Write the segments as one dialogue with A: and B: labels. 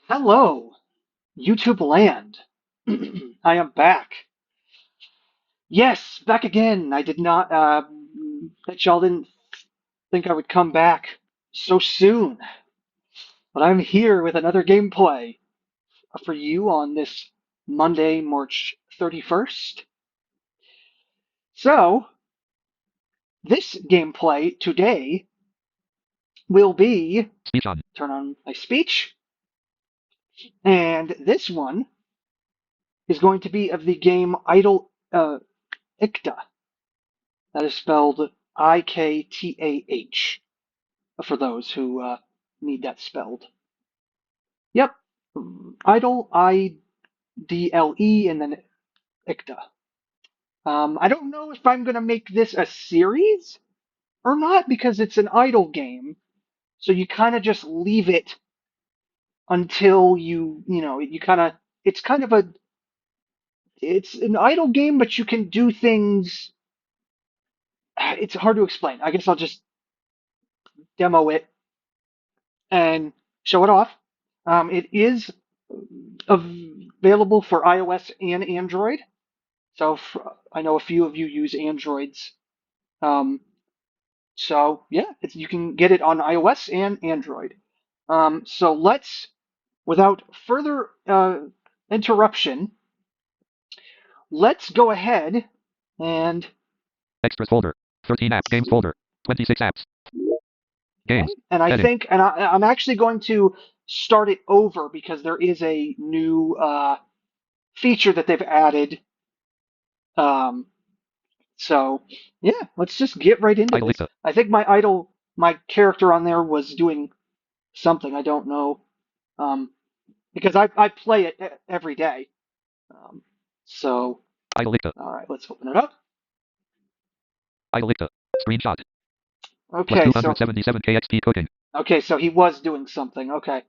A: Hello, YouTube land. I am back. Yes, back again. I did not, bet y'all didn't think I would come back so soon, but I'm here with another gameplay for you on this Monday, March 31st. So, this gameplay today will be
B: Speech on.
A: turn on my speech, and this one is going to be of the game Iktah. That is spelled Iktah. For those who need that spelled. Yep, Idle, Idle, and then Iktah. I don't know if I'm going to make this a series or not because it's an idle game, so you kind of just leave it until you kind of, it's kind of a, it's an idle game, but you can do things. It's hard to explain. I guess I'll just demo it and show it off. It is available for iOS and Android. So I know a few of you use Androids. Um, so yeah, you can get it on iOS and Android. So without further interruption, let's go ahead and
B: Extras folder. 13 apps. Games folder. 26 apps.
A: okay.
B: Games.
A: And I
B: Heading.
A: think, and I'm actually going to start it over because there is a new feature that they've added. Um, So yeah, let's just get right into
B: Idle
A: this.
B: Iktah.
A: I think my character on there was doing something I don't know, um, because I play it every day. Um, so
B: Idle Iktah.
A: all right, let's open it up.
B: Idle Iktah. Screenshot. Plus
A: Okay, so
B: 277 KXP cooking.
A: he was doing something. Okay.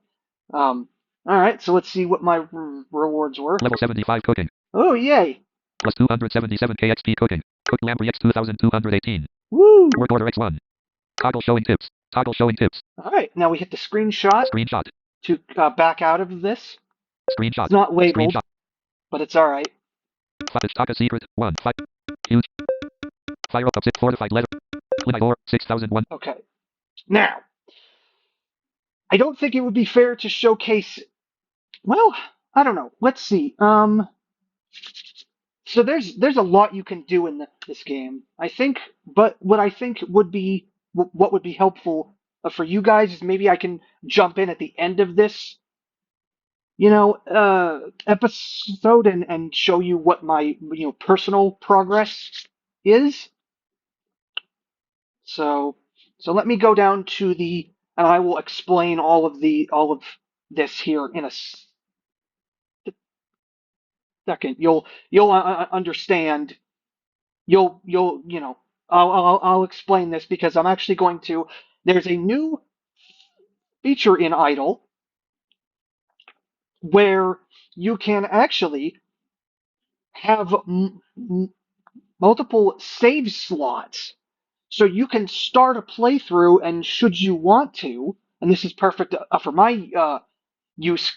A: All right, so let's see what my rewards were.
B: Level 75 cooking.
A: Oh yay!
B: Plus 277 KXP cooking. Cook Lamprey X 2218.
A: Woo!
B: Work order X1. Toggle showing tips. Toggle showing tips.
A: All right, now we hit the screenshot
B: Screenshot.
A: to back out of this.
B: Screenshot.
A: It's not labeled,
B: Screenshot.
A: but it's all right.
B: Footage Taka secret. 1. 5. Huge. Fire up 6 fortified letter. Clinigor 6001.
A: Okay. Now, I don't think it would be fair to showcase. Well, I don't know. Let's see. So there's a lot you can do in this game. I think, but what I think would be what would be helpful for you guys is maybe I can jump in at the end of this, episode and show you what my personal progress is. So so let me go down to and I will explain all of this here in a second. You'll understand. You'll I'll explain this because I'm actually going to. There's a new feature in Idle where you can actually have multiple save slots, so you can start a playthrough, and should you want to, and this is perfect for my use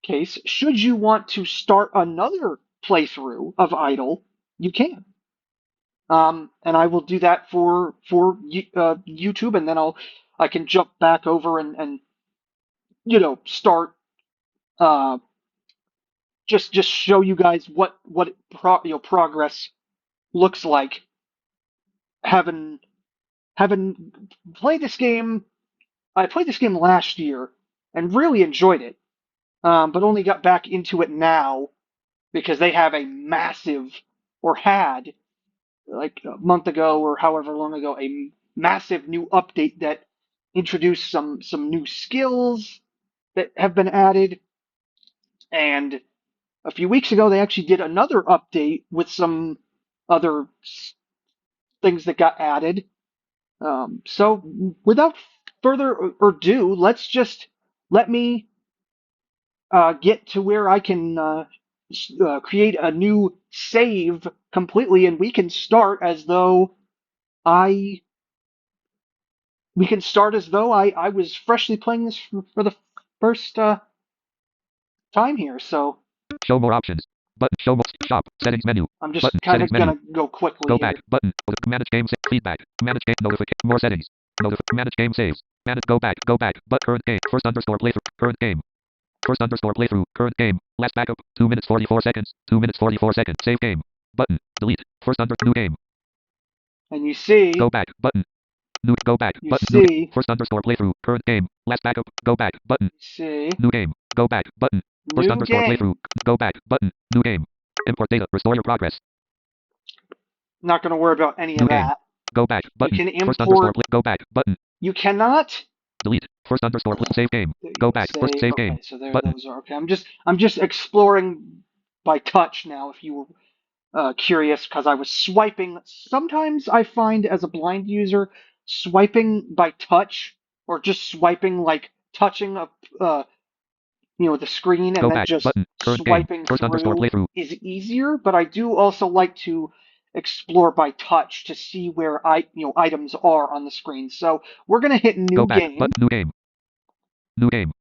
A: case, should you want to start another playthrough of Idle, you can. And I will do that for YouTube, and then I can jump back over and start uh, just show you guys what progress looks like having having played this game. I played this game last year and really enjoyed it, but only got back into it now because they have a massive, or had like a month ago or however long ago, a massive new update that introduced some new skills that have been added. And a few weeks ago, they actually did another update with some other things that got added. So without further ado, let me get to where I can create a new save completely, and I we can start as though I was freshly playing this for the first time here, so
B: Show more options. Button. Show more. Shop. Settings menu.
A: I'm just
B: Button.
A: kind
B: Settings
A: of
B: menu.
A: gonna go quickly
B: Go
A: here.
B: back. Button. Manage game. Feedback. Manage game. Notification. More settings. Manage game saves. Manage. Go back. Go back. But current game. First underscore playthrough. Current game. First underscore playthrough. Current game. Last backup. 2 minutes 44 seconds. 2 minutes 44 seconds. Save game. Button. Delete. First under new game.
A: And you see,
B: Go back. Button. New. Go back.
A: you
B: Button. New game.
A: see,
B: First underscore playthrough. Current game. Last backup. Go back. Button.
A: you see,
B: New game. Go back. Button. First
A: new
B: underscore
A: game.
B: playthrough. Go back. Button. New game. Import data. Restore your progress.
A: Not gonna worry about any
B: New
A: of
B: game.
A: that.
B: Go back. Button.
A: You can
B: First underscore
A: import.
B: go back. Button.
A: You cannot.
B: Delete. First underscore save game.
A: There you
B: Go back.
A: Save.
B: First save
A: Okay,
B: game.
A: so there
B: Button.
A: those are. Okay, I'm just exploring by touch now. If you were curious, because I was swiping. Sometimes I find as a blind user, swiping by touch or just swiping like touching a the screen and
B: Go
A: then
B: back.
A: just
B: Button. Current game.
A: swiping
B: First underscore
A: through
B: playthrough.
A: is easier. But I do also like to explore by touch to see where items are on the screen. So we're gonna hit new
B: Go back.
A: game.
B: Button. New game. New game.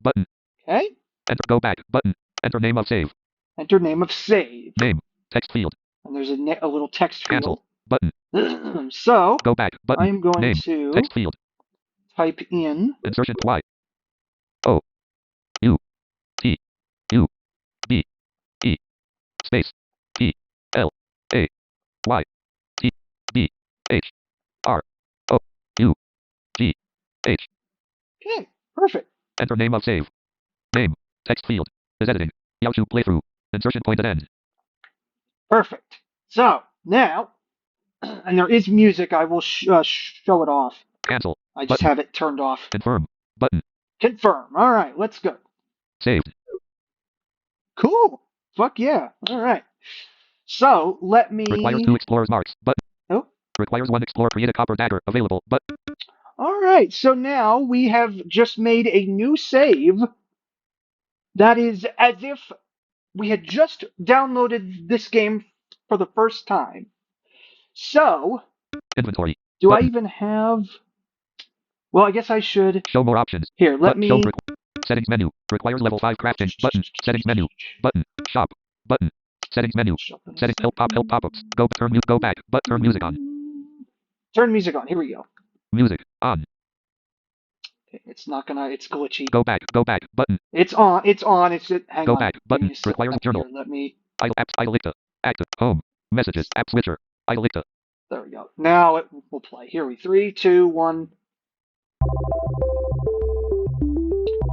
B: Button.
A: Okay.
B: Enter. Go back. Button. Enter name of save.
A: Enter name of save.
B: Name. Text field.
A: And there's a little text
B: Cancel.
A: field.
B: Button.
A: So
B: Go back. Button.
A: I am going
B: name.
A: to
B: Text field.
A: type in
B: Insertion Y. O. U. T. U. B. E. Space. P. L. A. Y. T. B. H. R. O. U. G. H.
A: okay, perfect.
B: Enter name of save. Name. Text field. Is editing. YouTube playthrough. Insertion point at end.
A: Perfect. So now, and there is music. I will show it off.
B: Cancel.
A: I just
B: Button.
A: have it turned off.
B: Confirm. Button.
A: Confirm. All right, let's go.
B: Saved.
A: Cool. Fuck yeah. All right. So let me.
B: Requires 2 explorers marks. Button.
A: Oh.
B: Requires 1 explorer. Create a copper dagger. Available. But.
A: All right. So now we have just made a new save. That is as if we had just downloaded this game for the first time. So,
B: Inventory.
A: do
B: Button.
A: I even have... Well, I guess I should...
B: Show more options.
A: Here, let me...
B: Settings menu. Requires level 5 crafting. Button. Settings menu. Button. Shop. Button. Settings menu. Settings help pop-ups. Go back. But turn music on.
A: Turn music on. Here we go.
B: Music on.
A: Okay, it's not gonna... It's glitchy.
B: Go back. Button.
A: It's on. It's on. It's... Hang
B: Go
A: on.
B: back. Button. Requires journal.
A: Here, let me...
B: Idle apps. Idle Iktah. Active. Home. Messages. App switcher. Idle Iktah.
A: There we go. Now it will play. Here we 3, 2, 1.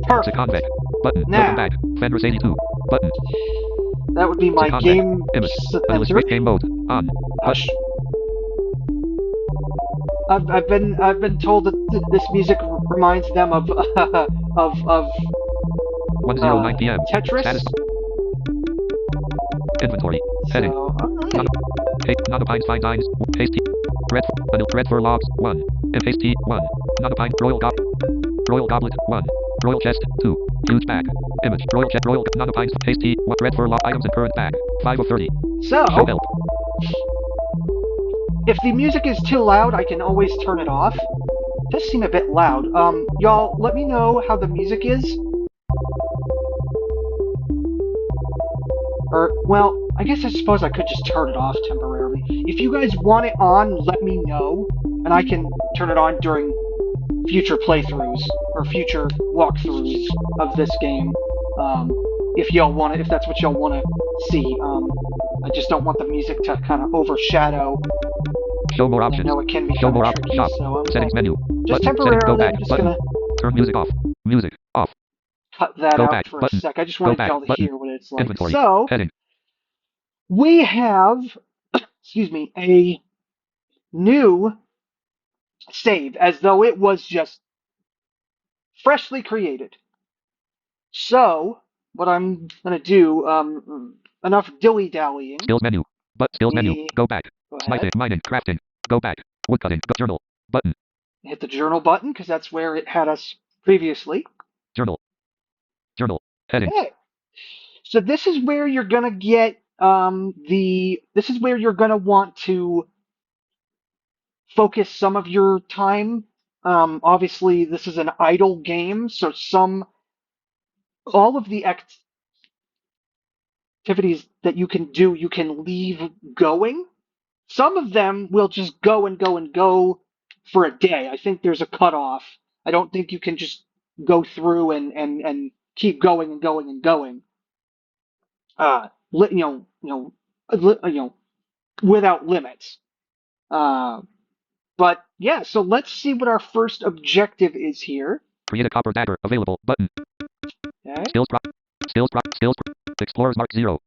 A: Perfect.
B: Convict. Button.
A: Now.
B: Welcome back. Fenris 82. Button.
A: That would be my game...
B: Image. Illustrate game mode. On.
A: Hush. I've been told that this music reminds them of
B: 1:09 p.m.
A: Tetris.
B: Status. Inventory. Heading.
A: So, alright.
B: Nonapines fine dines. Hasty. Red for logs. 1. And hasty. 1. Nonapine. Royal goblet. 1. Royal chest. 2. Huge bag. Image. Royal chest. Royal Nonapines. Hasty. 1. Red for log items in current bag. 5 of 30.
A: So,
B: Show help.
A: if the music is too loud, I can always turn it off. It does seem a bit loud. Y'all, let me know how the music is. Or, well, I guess I suppose I could just turn it off temporarily. If you guys want it on, let me know, and I can turn it on during future playthroughs, or future walkthroughs of this game. If that's what y'all want to see. I just don't want the music to kind of overshadow.
B: Show more options.
A: I know it can be
B: Show
A: kind
B: more
A: of
B: options.
A: tricky,
B: Shop.
A: so I'm
B: Settings menu.
A: just
B: Button. Settings. Go
A: temporarily,
B: back.
A: I'm just
B: Button.
A: gonna
B: Turn music off. Music off.
A: cut that
B: Go
A: out
B: back.
A: for
B: Button.
A: a sec. I just
B: Go
A: wanted
B: back.
A: y'all to
B: Button.
A: hear what it's like.
B: Inventory.
A: So,
B: Heading.
A: we have, excuse me, a new save, as though it was just freshly created. So, what I'm gonna do, enough dilly-dallying.
B: Skills menu. Skills menu. Go back.
A: Go ahead.
B: Sniping. Mining. Crafting. Go back. Woodcutting. Go journal. Button.
A: Hit the journal button, because that's where it had us previously.
B: Journal. Journal. Heading.
A: Okay. So this is where you're gonna get this is where you're gonna want to focus some of your time Obviously, this is an idle game, so all of the activities that you can do, you can leave going. Some of them will just go and go and go for a day. I think there's a cutoff. I don't think you can just go through and keep going and going and going. You know, without limits. Uh, but yeah, so let's see what our first objective is here.
B: Create a copper dagger. Available. Button.
A: Okay.
B: Skills pro. Skills pro. Skills pro. Explorers mark 0.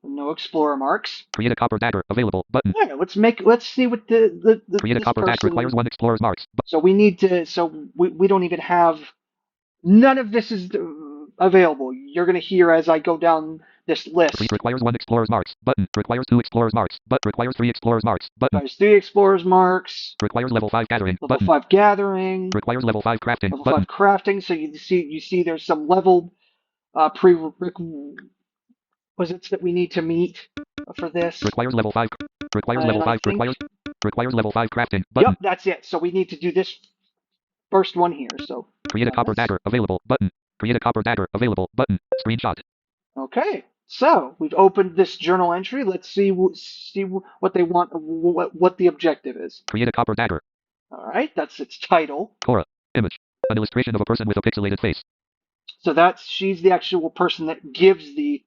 A: No explorer marks.
B: Create a copper dagger. Available. Button.
A: Yeah, let's see what
B: Create a
A: this
B: copper dagger. Requires
A: person.
B: 1 explorer's marks.
A: So we need to. So we don't even have. None of this is available. You're gonna hear as I go down this list.
B: Requires 1 explorer's marks. Button. Requires 2 explorer's marks. But requires 3 explorer's marks. Button.
A: There's 3 explorers marks.
B: Requires level 5 gathering.
A: Level
B: Button.
A: 5 gathering.
B: Requires level 5 crafting.
A: Level
B: Button.
A: 5 crafting. So you see there's some level prerequisites that we need to meet for this.
B: Requires level 5. Requires level
A: And I
B: 5.
A: think,
B: Requires level 5 crafting. Button.
A: yep, that's it. So we need to do this first one here. So
B: Create a copper dagger. Available. Button. Create a copper dagger. Available. Button. Screenshot.
A: Okay. So we've opened this journal entry. Let's see what they want, what the objective is.
B: Create a copper dagger.
A: All right, that's its title.
B: Cora. Image. An illustration of a person with a pixelated face.
A: So she's the actual person that gives the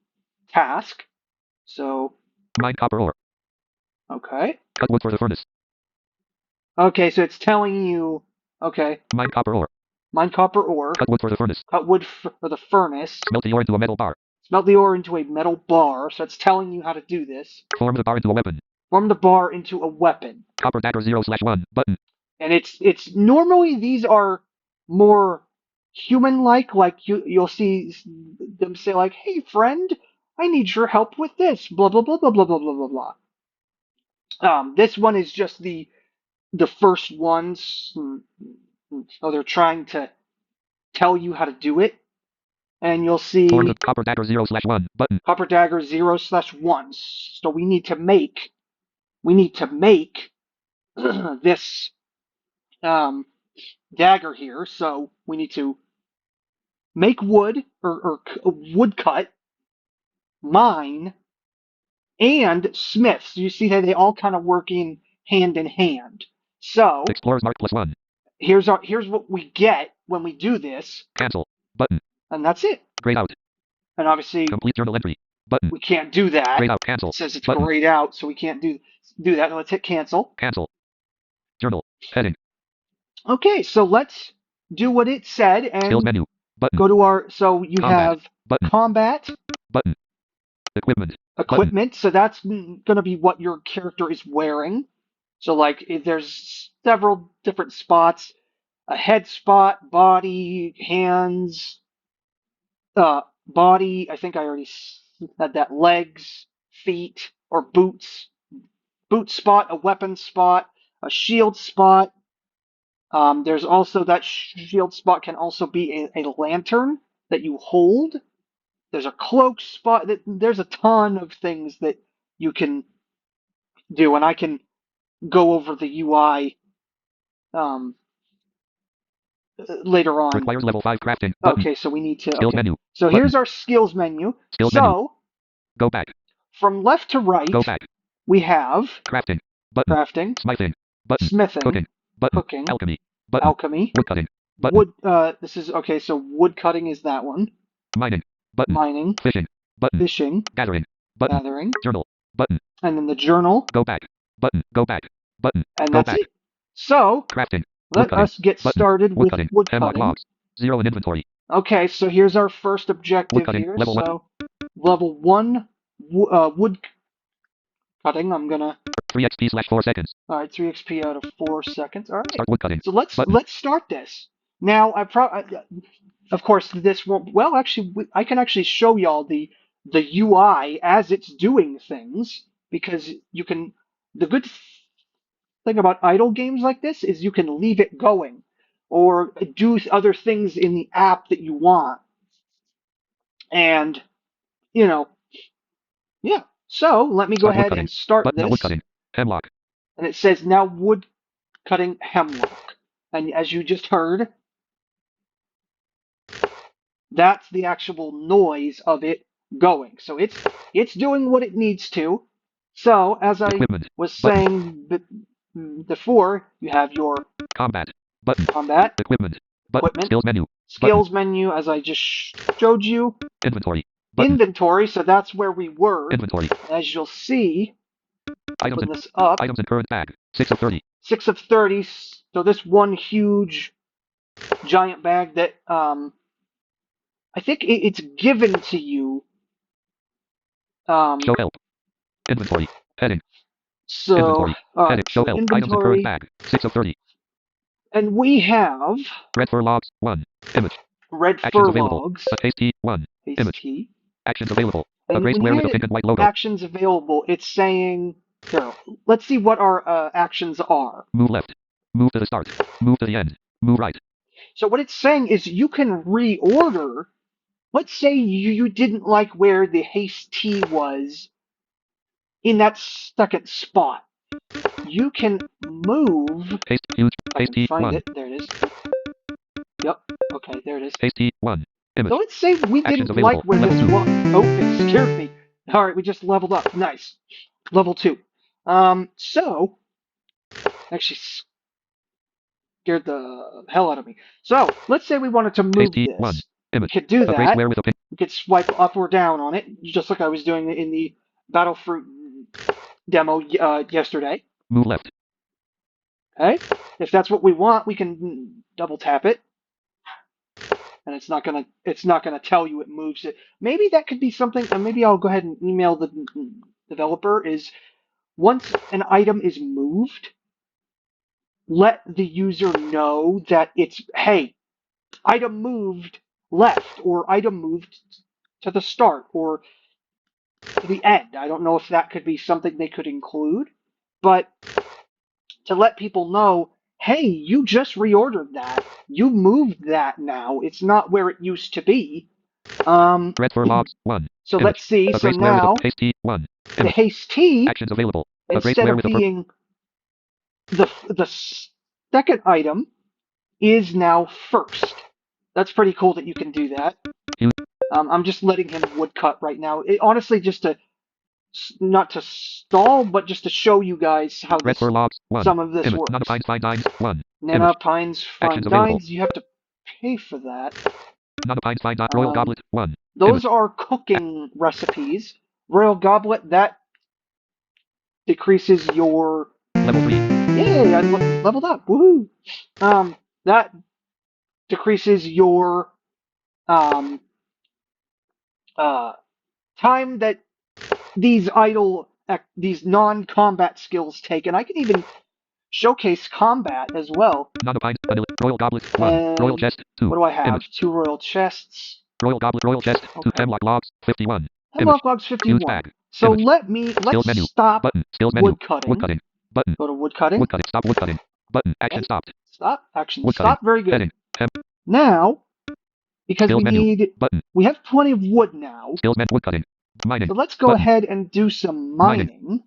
A: task. So
B: Mine copper ore.
A: okay.
B: Cut wood for the furnace.
A: Okay, so it's telling you, okay,
B: Mine copper ore.
A: mine copper ore,
B: Cut wood for the furnace.
A: cut wood for the furnace,
B: Smelt the ore into a metal bar.
A: smelt the ore into a metal bar. So it's telling you how to do this.
B: Form the bar into a weapon.
A: Form the bar into a weapon.
B: Copper dagger 0/1. Button.
A: And it's normally these are more human-like. Like you'll see them say like, "Hey friend, I need your help with this." Blah blah blah blah blah blah blah blah blah. This one is just the first ones. So they're trying to tell you how to do it, and you'll see
B: Form the copper dagger 0/1. Button.
A: copper dagger 0/1. So we need to make this dagger here. So we need to make wood or wood cut, mine, and smiths. You see that they all kind of working hand in hand. So
B: Explorer's mark +1.
A: here's what we get when we do this,
B: Cancel. Button.
A: and that's it.
B: Grayed out.
A: And obviously
B: Complete journal entry. Button.
A: we can't do that.
B: Grayed out. Cancel.
A: It says it's
B: Button.
A: grayed out, so we can't do that. Let's hit cancel.
B: Cancel. Journal. Heading.
A: Okay, so let's do what it said and
B: Skills menu. Button.
A: go to our. So you
B: Combat.
A: have
B: Button.
A: combat,
B: Button. Equipment.
A: equipment. So that's going to be what your character is wearing. So like there's several different spots: a head spot, body, hands, body. I think I already had that. Legs, feet, or boots. Boot spot, a weapon spot, a shield spot. There's also that shield spot can also be a lantern that you hold. There's a cloak spot. There's a ton of things that you can do, and I can go over the UI um, later on.
B: Requires level 5 crafting. Button.
A: Okay, so we need to.
B: Skills
A: Okay.
B: menu.
A: So
B: Button.
A: here's our skills menu.
B: Skills
A: so
B: menu. Go back.
A: from left to right,
B: Go back.
A: we have
B: Crafting. Button.
A: crafting,
B: Smithing. Button.
A: smithing,
B: Cooking. Button.
A: cooking,
B: Alchemy. Button.
A: alchemy,
B: Wood cutting. Button.
A: wood. This is okay. So wood cutting is that one.
B: Mining. Button.
A: Mining,
B: Fishing. Button.
A: fishing,
B: Gathering. Button.
A: gathering,
B: Journal. Button.
A: and then the journal,
B: Go back. Button. Go back. Button.
A: and
B: Go
A: that's
B: back.
A: it. So
B: Crafting.
A: let
B: cutting.
A: us get
B: Button.
A: started
B: Wood
A: with
B: cutting.
A: wood
B: Hemlock
A: cutting.
B: logs. 0 in inventory.
A: Okay, so here's our first objective
B: Wood cutting.
A: here.
B: Level 1.
A: So level 1 wood cutting. I'm gonna.
B: 3 XP/4 seconds.
A: All right, 3 XP out of 4 seconds. All right.
B: Start wood cutting.
A: So let's
B: Button.
A: let's start this. Now of course this won't. Well, actually, I can actually show y'all the UI as it's doing things, because you can. The good thing about idle games like this is you can leave it going, or do other things in the app that you want, and you know, yeah. So let me go
B: Start wood
A: ahead
B: cutting.
A: and start
B: Button. Wood
A: this,
B: cutting. Hemlock.
A: and it says now wood cutting hemlock. And as you just heard, that's the actual noise of it going. So it's doing what it needs to. So as I
B: Equipment.
A: was
B: Button.
A: saying before, you have your
B: Combat. Button.
A: combat,
B: Equipment. Button.
A: equipment,
B: Skills menu. Button.
A: skills menu, as I just showed you,
B: Inventory. Button.
A: inventory. So that's where we were.
B: Inventory.
A: As you'll see,
B: Items
A: open
B: in
A: this up.
B: items in current bag. 6 of 30.
A: 6 of 30. So this one huge giant bag that I think it's given to you.
B: Show help. Inventory. Heading.
A: So,
B: Inventory.
A: all
B: Heading.
A: right.
B: Show
A: So
B: help. Items in current
A: inventory,
B: bag. 6 of 30.
A: and we have
B: Red fur logs. 1. Image.
A: red
B: Actions
A: fur
B: available.
A: logs,
B: A taste tea. 1. Image.
A: hasty,
B: Actions available. A
A: and
B: gray
A: when you
B: square with a
A: hit
B: pink and white logo.
A: actions available, it's saying here. Let's see what our actions are.
B: Move left. Move to the start. Move to the end. Move right.
A: So what it's saying is you can reorder. Let's say you didn't like where the haste tea was in that second spot. You can move.
B: Haste huge.
A: If I
B: Haste
A: can
B: tea.
A: find
B: 1.
A: it. There it is. Yep. Okay, there it is.
B: Haste tea. 1. Image.
A: So let's say we
B: Actions
A: didn't like
B: available.
A: where
B: Level
A: this
B: 2.
A: was. Oh, it scared me. All right, we just leveled up. Nice. Level 2. So actually scared the hell out of me. So let's say we wanted to move
B: Haste tea. 1.
A: this. We
B: Image.
A: could do
B: A gray
A: that.
B: square with a pink.
A: We could swipe up or down on it, just like I was doing in the Battlefruit demo yesterday.
B: Move left.
A: Okay, if that's what we want, we can double tap it, and it's not gonna tell you it moves it. Maybe that could be something. And maybe I'll go ahead and email the developer. Is once an item is moved, let the user know that it's, hey, item moved left, or item moved to the start, or to the end. I don't know if that could be something they could include, but to let people know, hey, you just reordered that. You moved that now. It's not where it used to be.
B: Red fur logs. 1.
A: So
B: Image.
A: let's see.
B: A
A: So
B: gray square with
A: now
B: a haste tea. 1.
A: the
B: Image.
A: haste tea,
B: Actions available. A gray
A: instead
B: square
A: of
B: with a
A: being the second item, is now first. That's pretty cool that you can do that.
B: Huge.
A: I'm just letting him woodcut right now. Honestly, just to not to stall, but just to show you guys how
B: Red fur logs. 1.
A: some of this
B: Image.
A: works.
B: Nana Pines Fine Dines. 1.
A: Nana
B: Image.
A: Pines Fine
B: Actions available.
A: Dines, you have to pay for that.
B: Nana Pines Fine Dines. Royal Goblet. 1.
A: Those
B: Image.
A: are cooking recipes. Royal Goblet, that decreases your...
B: Level 3.
A: Yay, I leveled up. Woohoo! That decreases your um, time that these non-combat skills take, and I can even showcase combat as well.
B: Nana Pines. Royal Goblet. 1. Royal Chest. 2.
A: What do I have?
B: Image.
A: 2 royal chests.
B: Royal Goblet. Royal Chest. 2.
A: Okay.
B: Hemlock Logs. 51.
A: Hemlock
B: Image.
A: Logs
B: Huge
A: 51.
B: bag.
A: So
B: Image.
A: let's
B: Skills menu.
A: stop
B: Button. Skills menu.
A: woodcutting.
B: Woodcutting. Button.
A: Go to woodcutting.
B: Woodcutting. Stop woodcutting. Button. Action
A: Okay.
B: stopped.
A: Stop. Action
B: Woodcutting.
A: stop. Very good.
B: Heading.
A: Now, because
B: Skills menu. Button.
A: we have plenty of wood now.
B: Skills menu. Woodcutting. Mining.
A: So let's go
B: Button.
A: ahead and do some mining.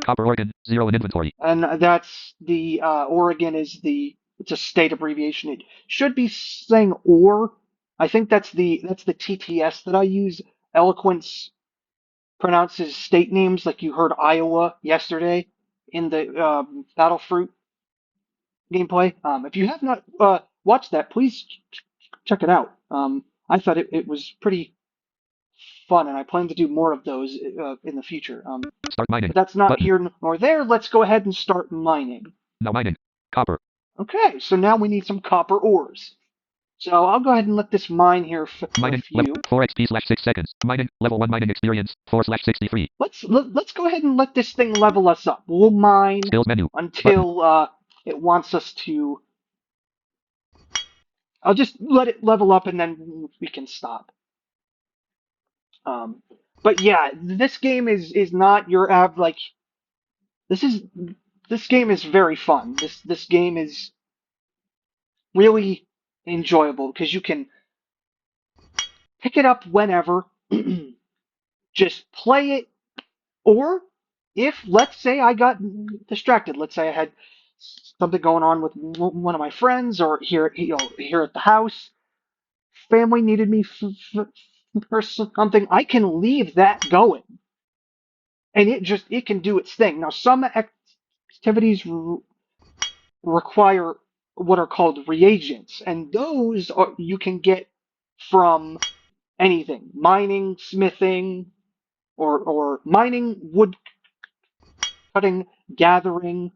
B: Copper organ. 0 in inventory.
A: And that's the Oregon is it's a state abbreviation. It should be saying ore. I think that's the TTS that I use. Eloquence pronounces state names like you heard Iowa yesterday in the Battlefruit gameplay. If you have not watched that, please check it out. I thought it was pretty fun, and I plan to do more of those in the future.
B: Start mining.
A: But that's not
B: Button.
A: here nor there. Let's go ahead and start mining.
B: Now mining. Copper.
A: Okay, so now we need some copper ores. So I'll go ahead and let this mine here for
B: Mining.
A: a few.
B: 4 XP / 6 seconds. Mining. Level 1 mining experience. 4 / 63.
A: Let's go ahead and let this thing level us up. We'll mine
B: Skills menu.
A: until it wants us to. I'll just let it level up and then we can stop. But yeah, this game is not your like. This game is very fun. This game is really enjoyable because you can pick it up whenever, just play it, or if let's say I got distracted, let's say I had something going on with one of my friends, or here here at the house, family needed me for something, I can leave that going, and it can do its thing. Now, some activities require what are called reagents, and those you can get from anything: mining, smithing, or mining, wood cutting, gathering,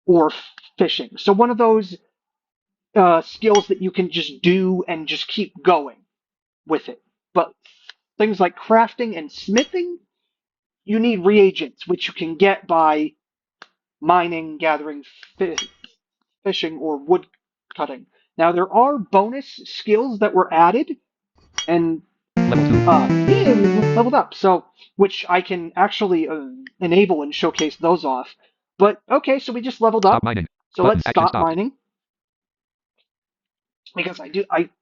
A: or fishing. So one of those skills that you can just do and just keep going with it. But things like crafting and smithing, you need reagents, which you can get by mining, gathering, fishing, or wood cutting. Now, there are bonus skills that were added, and
B: Level 2.
A: yeah, we leveled up. So, which I can actually enable and showcase those off. But okay, so we just leveled
B: Stop
A: up.
B: mining.
A: So
B: Button.
A: let's
B: Action
A: stop
B: stopped.
A: mining, because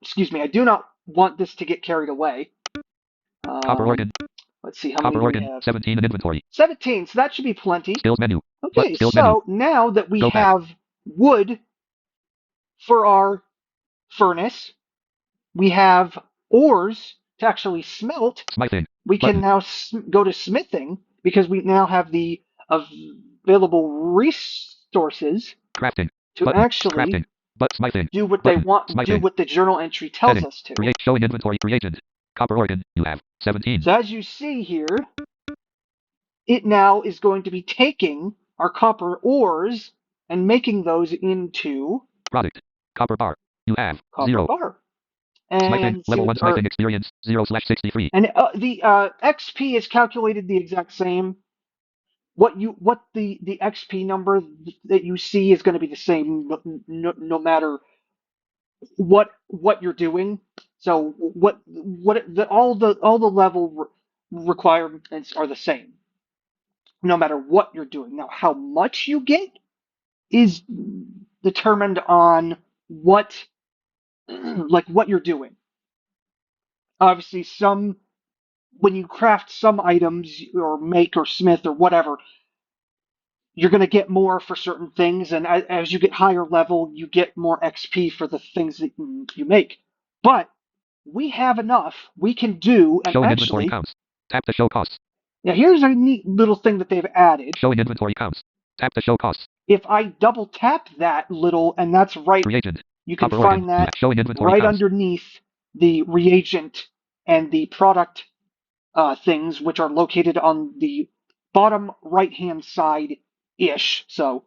A: excuse me, I do not want this to get carried away.
B: Copper organ.
A: Let's see, how many
B: Copper
A: do we
B: organ.
A: have?
B: 17 in inventory.
A: 17, so that should be plenty.
B: Skills menu.
A: Okay,
B: Skills menu.
A: so now that we
B: Go back.
A: have wood for our furnace, we have ores to actually smelt,
B: Smithing.
A: we
B: Button.
A: can now go to smithing, because we now have the available resources
B: Crafting.
A: to
B: Button.
A: actually
B: Crafting. But smithing.
A: do what they
B: Button.
A: want, do
B: Smithing.
A: what the journal entry tells
B: Heading.
A: us to.
B: Create. Showing inventory. Reagent. Copper organ. You have 17.
A: So as you see here, it now is going to be taking our copper ores and making those into
B: Product. Copper bar. You have
A: copper
B: 0.
A: bar.
B: Smithing.
A: And
B: Level 1 smithing experience. 0/63.
A: and the XP is calculated the exact same. What the XP number that you see is going to be the same, no matter what you're doing. So all the level requirements are the same, no matter what you're doing. Now, how much you get is determined on what like what you're doing. Obviously, when you craft some items or make or smith or whatever, you're going to get more for certain things, and as you get higher level, you get more XP for the things that you make. But we have enough. We can do, and
B: Showing inventory
A: actually,
B: counts. Tap to show costs.
A: now here's a neat little thing that they've added.
B: Showing inventory counts. Tap to show costs.
A: If I double tap that little, and that's right,
B: Reagent.
A: you can
B: Copper organ.
A: find that
B: Showing inventory
A: right
B: counts.
A: underneath the reagent and the product things, which are located on the bottom right-hand side ish. So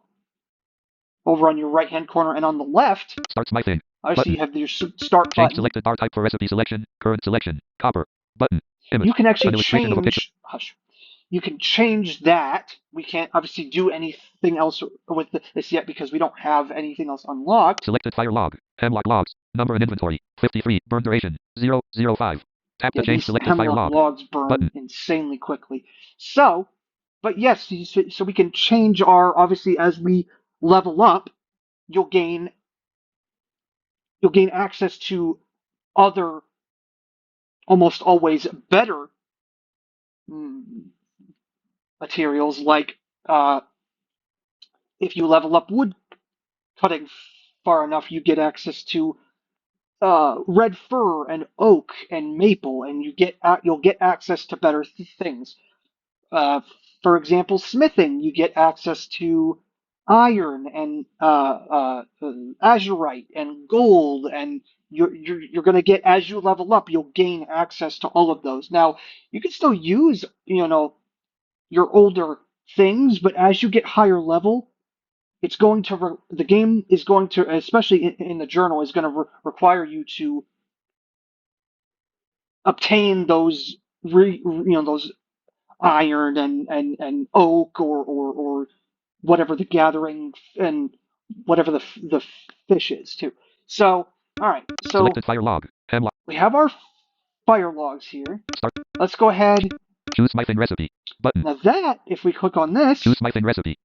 A: over on your right-hand corner, and on the left,
B: Start smithing.
A: obviously
B: Button.
A: you have your start
B: Change
A: button.
B: selected bar type for recipe selection. Current selection. Copper. Button. Image.
A: You can actually
B: An illustration of a picture.
A: change. You can change that. We can't obviously do anything else with this yet, because we don't have anything else unlocked.
B: Selected fire log. Hemlock logs. Number in inventory. 53. Burn duration. 0/05. Tap
A: Yeah,
B: to change
A: these
B: selected fire
A: hemlock
B: log.
A: logs burn
B: Button.
A: insanely quickly. So, but yes, so we can change our, obviously, as we level up, you'll gain access to other, almost always better materials, like if you level up wood cutting far enough, you get access to red fir and oak and maple, and you'll get access to better things. For example, smithing, you get access to iron and azurite and gold, and you're going to get, as you level up, you'll gain access to all of those. Now, you can still use your older things, but as you get higher level, the game is going to, especially in the journal, is going to require you to obtain those those iron and oak, or whatever the gathering and whatever the fish is too. So, all right, so
B: Selected fire log. Hemlock.
A: we have our fire logs here.
B: Start.
A: Let's go ahead.
B: Choose smithing recipe. Button.
A: Now that, if we click on this,
B: Choose smithing recipe.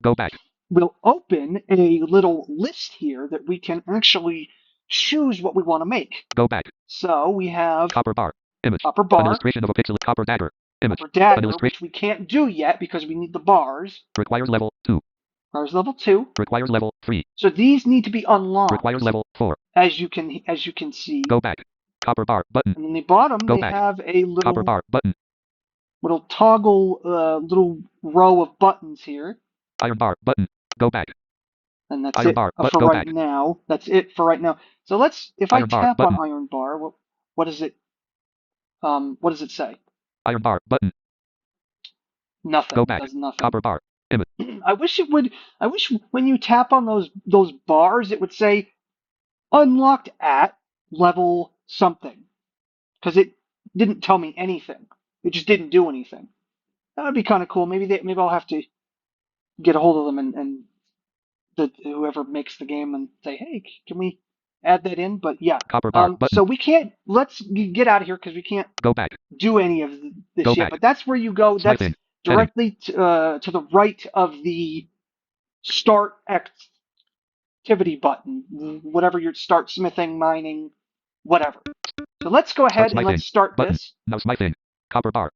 B: Go back.
A: we'll open a little list here that we can actually choose what we want to make.
B: Go back.
A: So we have
B: Copper bar. Image.
A: copper
B: An
A: bar,
B: illustration of a pixel. Copper dagger. Image.
A: copper
B: An
A: dagger,
B: illustration.
A: which we can't do yet because we need the bars.
B: Requires level 2.
A: Requires level 2.
B: Requires level 3.
A: So these need to be unlocked.
B: Requires level 4.
A: As you can see.
B: Go back. Copper bar button.
A: And in the bottom,
B: Go
A: they
B: back.
A: have a
B: Copper bar button.
A: little toggle, little row of buttons here.
B: Iron bar button. Go back.
A: And that's
B: Iron
A: it
B: bar,
A: for
B: go
A: right
B: back.
A: now. That's it for right now. So if
B: Iron
A: I
B: bar,
A: tap
B: button.
A: on iron bar, what does it say?
B: Iron bar button.
A: Nothing.
B: Go back.
A: It does nothing.
B: Copper bar. Image.
A: I wish when you tap on those bars, it would say unlocked at level something. Because it didn't tell me anything. It just didn't do anything. That would be kind of cool. Maybe I'll have to get a hold of them and whoever makes the game and say, hey, can we add that in? But yeah.
B: Copper bar button.
A: So we can't. Let's get out of here because we can't
B: go back.
A: Do any of this
B: go
A: yet.
B: Back.
A: But that's where you go. That's directly to the right of the start activity button. Whatever your start smithing, mining, whatever. So let's go ahead and let's start
B: button.
A: this.
B: Now smithing. Copper bar.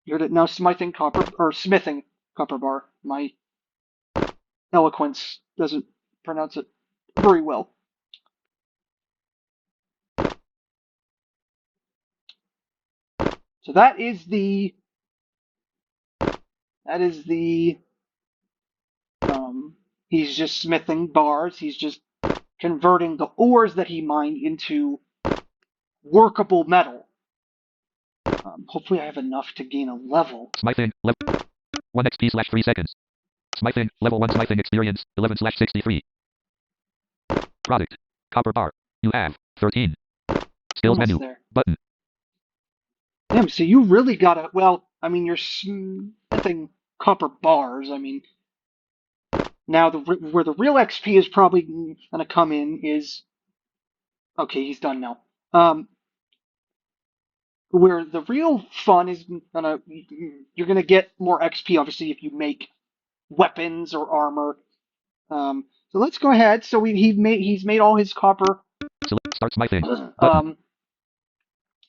A: You heard it. Now smithing smithing copper bar. My eloquence doesn't pronounce it very well. So that is the he's just smithing bars. He's just converting the ores that he mined into workable metal. Hopefully I have enough to gain a level.
B: Smithing, 1 XP/3 seconds. Smithing, level 1 smithing experience, 11/63. Product, copper bar. You have 13. Skills
A: Almost
B: menu,
A: there.
B: button.
A: Damn, so you really gotta, well, I mean, you're smithing copper bars. I mean, now where the real XP is probably gonna come in is, okay, he's done now. Where the real fun is you're gonna get more XP, obviously, if you make weapons or armor. So let's go ahead. So he's made all his copper.
B: Start smithing.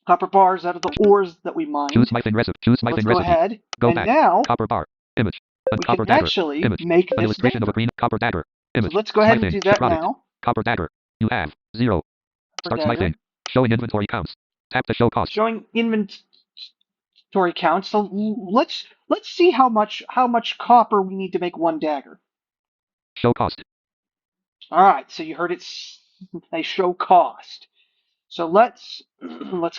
A: Copper bars out of the ores that we mined.
B: Choose smithing recipe. Choose smithing
A: Let's go
B: recipe.
A: ahead.
B: Go
A: and
B: back.
A: Now
B: copper bar. Image.
A: We
B: copper
A: can
B: dagger.
A: actually
B: Image.
A: make this
B: illustration
A: dagger.
B: of a green copper dagger. Image.
A: So let's go ahead
B: smithing.
A: and do that
B: Product.
A: now.
B: Copper dagger. You have 0. Start smithing. Showing inventory counts. Tap to show cost.
A: Showing inventory counts. So let's see how much copper we need to make one dagger.
B: Show cost.
A: All right. So you heard it say show cost. So let's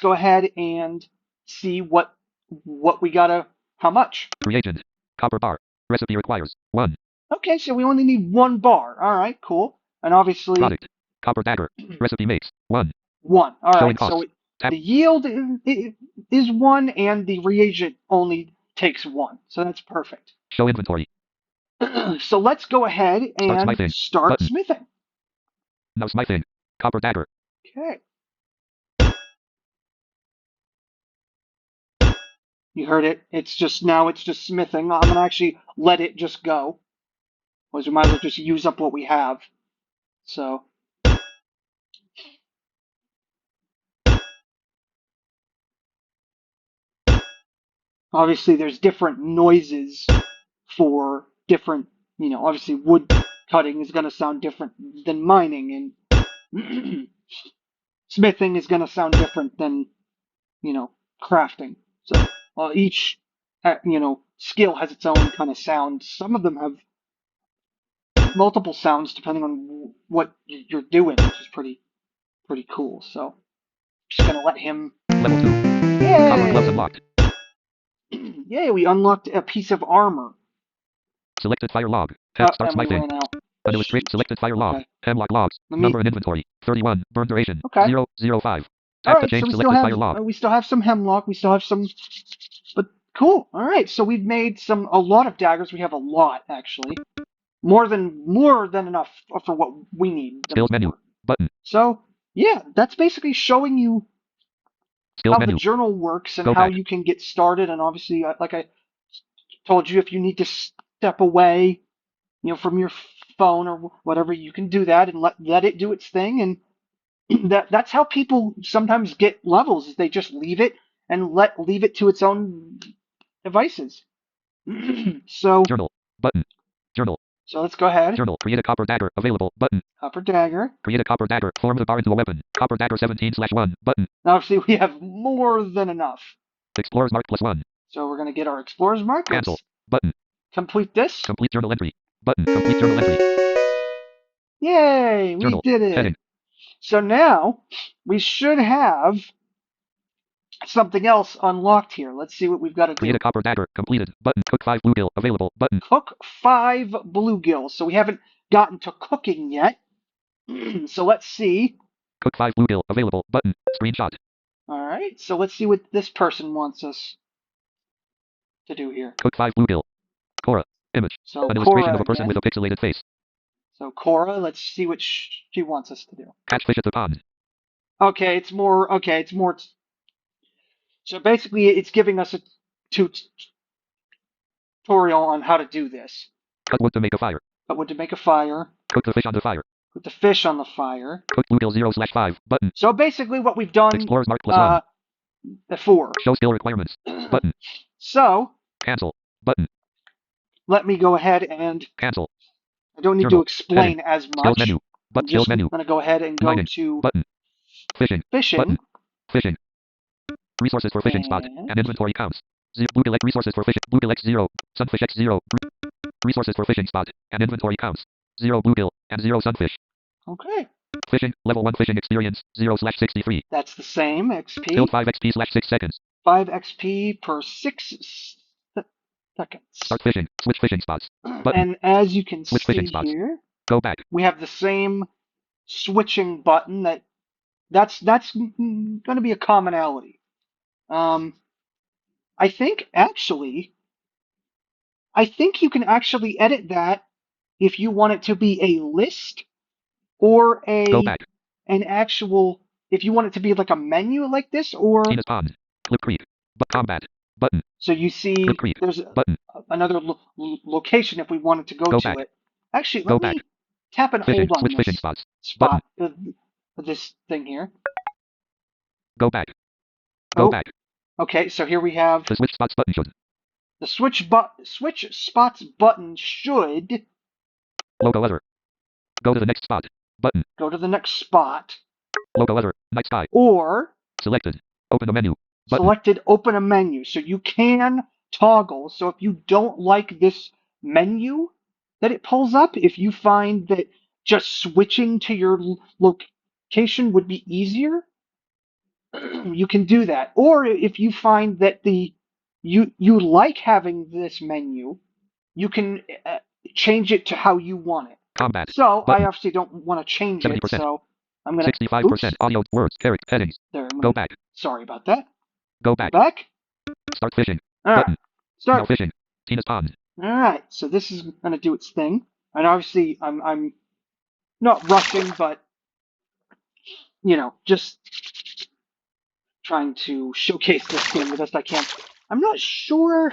A: go ahead and see what we gotta. How much?
B: Reagent. Copper bar. Recipe requires 1.
A: Okay, so we only need 1 bar. All right, cool. And obviously.
B: Product. Copper dagger. Recipe makes 1.
A: 1. All
B: Showing
A: right. So
B: Tap.
A: the yield is 1, and the reagent only takes 1. So that's perfect.
B: Show inventory.
A: So let's go ahead and start smithing.
B: Now smithing. Copper dagger.
A: Okay. You heard it. It's just smithing. I'm gonna actually let it just go. Otherwise, we might as well just use up what we have. So. Obviously, there's different noises for different, obviously wood cutting is going to sound different than mining, and smithing is going to sound different than, crafting. So each, skill has its own kind of sound. Some of them have multiple sounds depending on what you're doing, which is pretty cool. So I'm just going to let him.
B: Level 2.
A: Yay!
B: Copper gloves unlocked.
A: Yay, we unlocked a piece of armor.
B: Selected fire log. Start smithing. An illustration. Selected fire log.
A: Okay.
B: Hemlock logs. Number in inventory. 31. Burn duration.
A: Okay.
B: 005.
A: All right,
B: to change
A: so
B: selected fire log.
A: we still have some hemlock. We still have some, but cool. All right, so we've made a lot of daggers. We have a lot actually, more than enough for what we need.
B: Skills menu button.
A: So yeah, that's basically showing you
B: Skills
A: how
B: menu.
A: the journal works and
B: Go
A: how
B: back.
A: you can get started. And obviously, like I told you, if you need to step away, from your phone or whatever, you can do that and let it do its thing. And that's how people sometimes get levels, is they just leave it and leave it to its own devices. So
B: journal button. Journal.
A: So let's go ahead.
B: Journal. Create a copper dagger. Available. Button.
A: Copper dagger.
B: Create a copper dagger. Form the bar into a weapon. Copper dagger 17/1. Button.
A: Now see, we have more than enough.
B: Explorer's mark +1.
A: So we're going to get our explorer's mark.
B: Cancel.
A: Let's
B: Button.
A: complete this.
B: Complete journal entry. Button. Complete journal entry.
A: Yay, we
B: Journal.
A: did it.
B: Heading.
A: So now we should have something else unlocked here. Let's see what we've got to do.
B: Create a copper dagger. Completed. Button. Cook 5 bluegill. Available. Button.
A: Cook 5 bluegills. So we haven't gotten to cooking yet. So let's see.
B: Cook 5 bluegill. Available. Button. Screenshot.
A: All right. So let's see what this person wants us to do here.
B: Cook 5 bluegill. Cora. Image.
A: So
B: An illustration
A: Cora
B: of a person
A: again.
B: with a pixelated face.
A: So Cora, let's see what she wants us to do.
B: Catch fish at the pond.
A: Okay, it's more. Okay, it's more. So basically, it's giving us a tutorial on how to do this.
B: Cut wood to make a fire.
A: Cut wood to make a fire.
B: Cook the fish on the fire.
A: Put the fish on the fire.
B: Cook bluegill 0/5. Button.
A: So basically, what we've done
B: Explorer's mark +1.
A: before.
B: Show skill requirements. Button.
A: So
B: Cancel. Button.
A: let me go ahead and.
B: Cancel.
A: I don't need
B: Journal.
A: to explain as
B: Skills
A: much.
B: menu.
A: I'm
B: Skills
A: just
B: menu.
A: going to go ahead and go
B: Mining.
A: to
B: Button. Fishing.
A: fishing.
B: Button. Fishing. Resources for fishing spot.
A: And-
B: And inventory counts. Bluegill X resources for fishing. Bluegill X 0. Sunfish X 0. Resources for fishing spot. And inventory counts. 0 bluegill. And 0 sunfish.
A: Okay,
B: Fishing. Level 1 fishing experience. 0/63.
A: that's the same. XP.
B: Build 5 XP/6 seconds.
A: 5 XP per 6 seconds.
B: Start fishing. Switch fishing spots. Button.
A: And as you can
B: Switch
A: see
B: fishing spots.
A: here,
B: Go back.
A: we have the same switching button that's going to be a commonality. I think you can actually edit that if you want it to be a list or
B: Go back.
A: an actual, if you want it to be like a menu like this, or
B: Tina's Pond. Clip Creek. But combat. Button.
A: so you see
B: Clip Creek.
A: there's
B: Button.
A: another location if we wanted to go to
B: back.
A: it. Actually,
B: Go
A: let
B: back.
A: me tap and
B: Fishing.
A: hold on
B: Switch fishing
A: this
B: spots.
A: spot, this thing here.
B: Go back. Go
A: Oh.
B: back.
A: Okay, so here we have
B: The switch spots button should.
A: the switch spots button should
B: Logo other. Go to the next spot. Button.
A: go to the next spot,
B: Logo other. Night sky.
A: or
B: Selected. Open the menu. Button.
A: selected open a menu. So you can toggle. So if you don't like this menu that it pulls up, if you find that just switching to your location would be easier, you can do that. Or if you find that you like having this menu, you can change it to how you want it.
B: Combat.
A: So
B: Button.
A: I obviously don't want to change it,
B: 70%.
A: so I'm gonna
B: 65%
A: oops,
B: audio words character headings.
A: there. I'm
B: Go
A: gonna,
B: back.
A: sorry about that.
B: Go back.
A: Back.
B: Start fishing.
A: All right.
B: Button.
A: Start.
B: No fishing. Tina's Pond.
A: All right. So this is gonna do its thing, and obviously I'm not rushing, but just trying to showcase this game the best I can. I'm not sure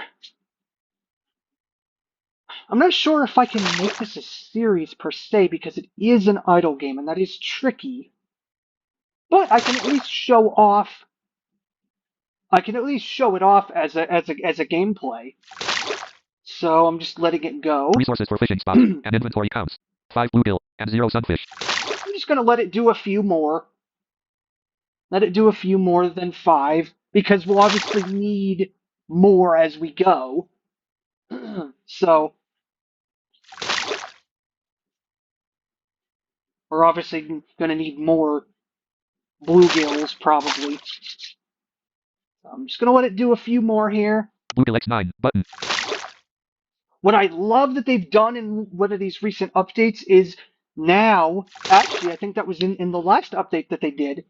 A: if I can make this a series per se because it is an idle game and that is tricky. But I can at least show off. I can at least show it off as a gameplay. So I'm just letting it go.
B: Resources for fishing spots and inventory counts. 5 bluegill and 0 sunfish.
A: I'm just gonna let it do a few more. Let it do a few more than 5 because we'll obviously need more as we go. So we're obviously going to need more bluegills, probably. So I'm just going to let it do a few more here.
B: Bluegill X9 button.
A: What I love that they've done in one of these recent updates is now, actually, I think that was in the last update that they did,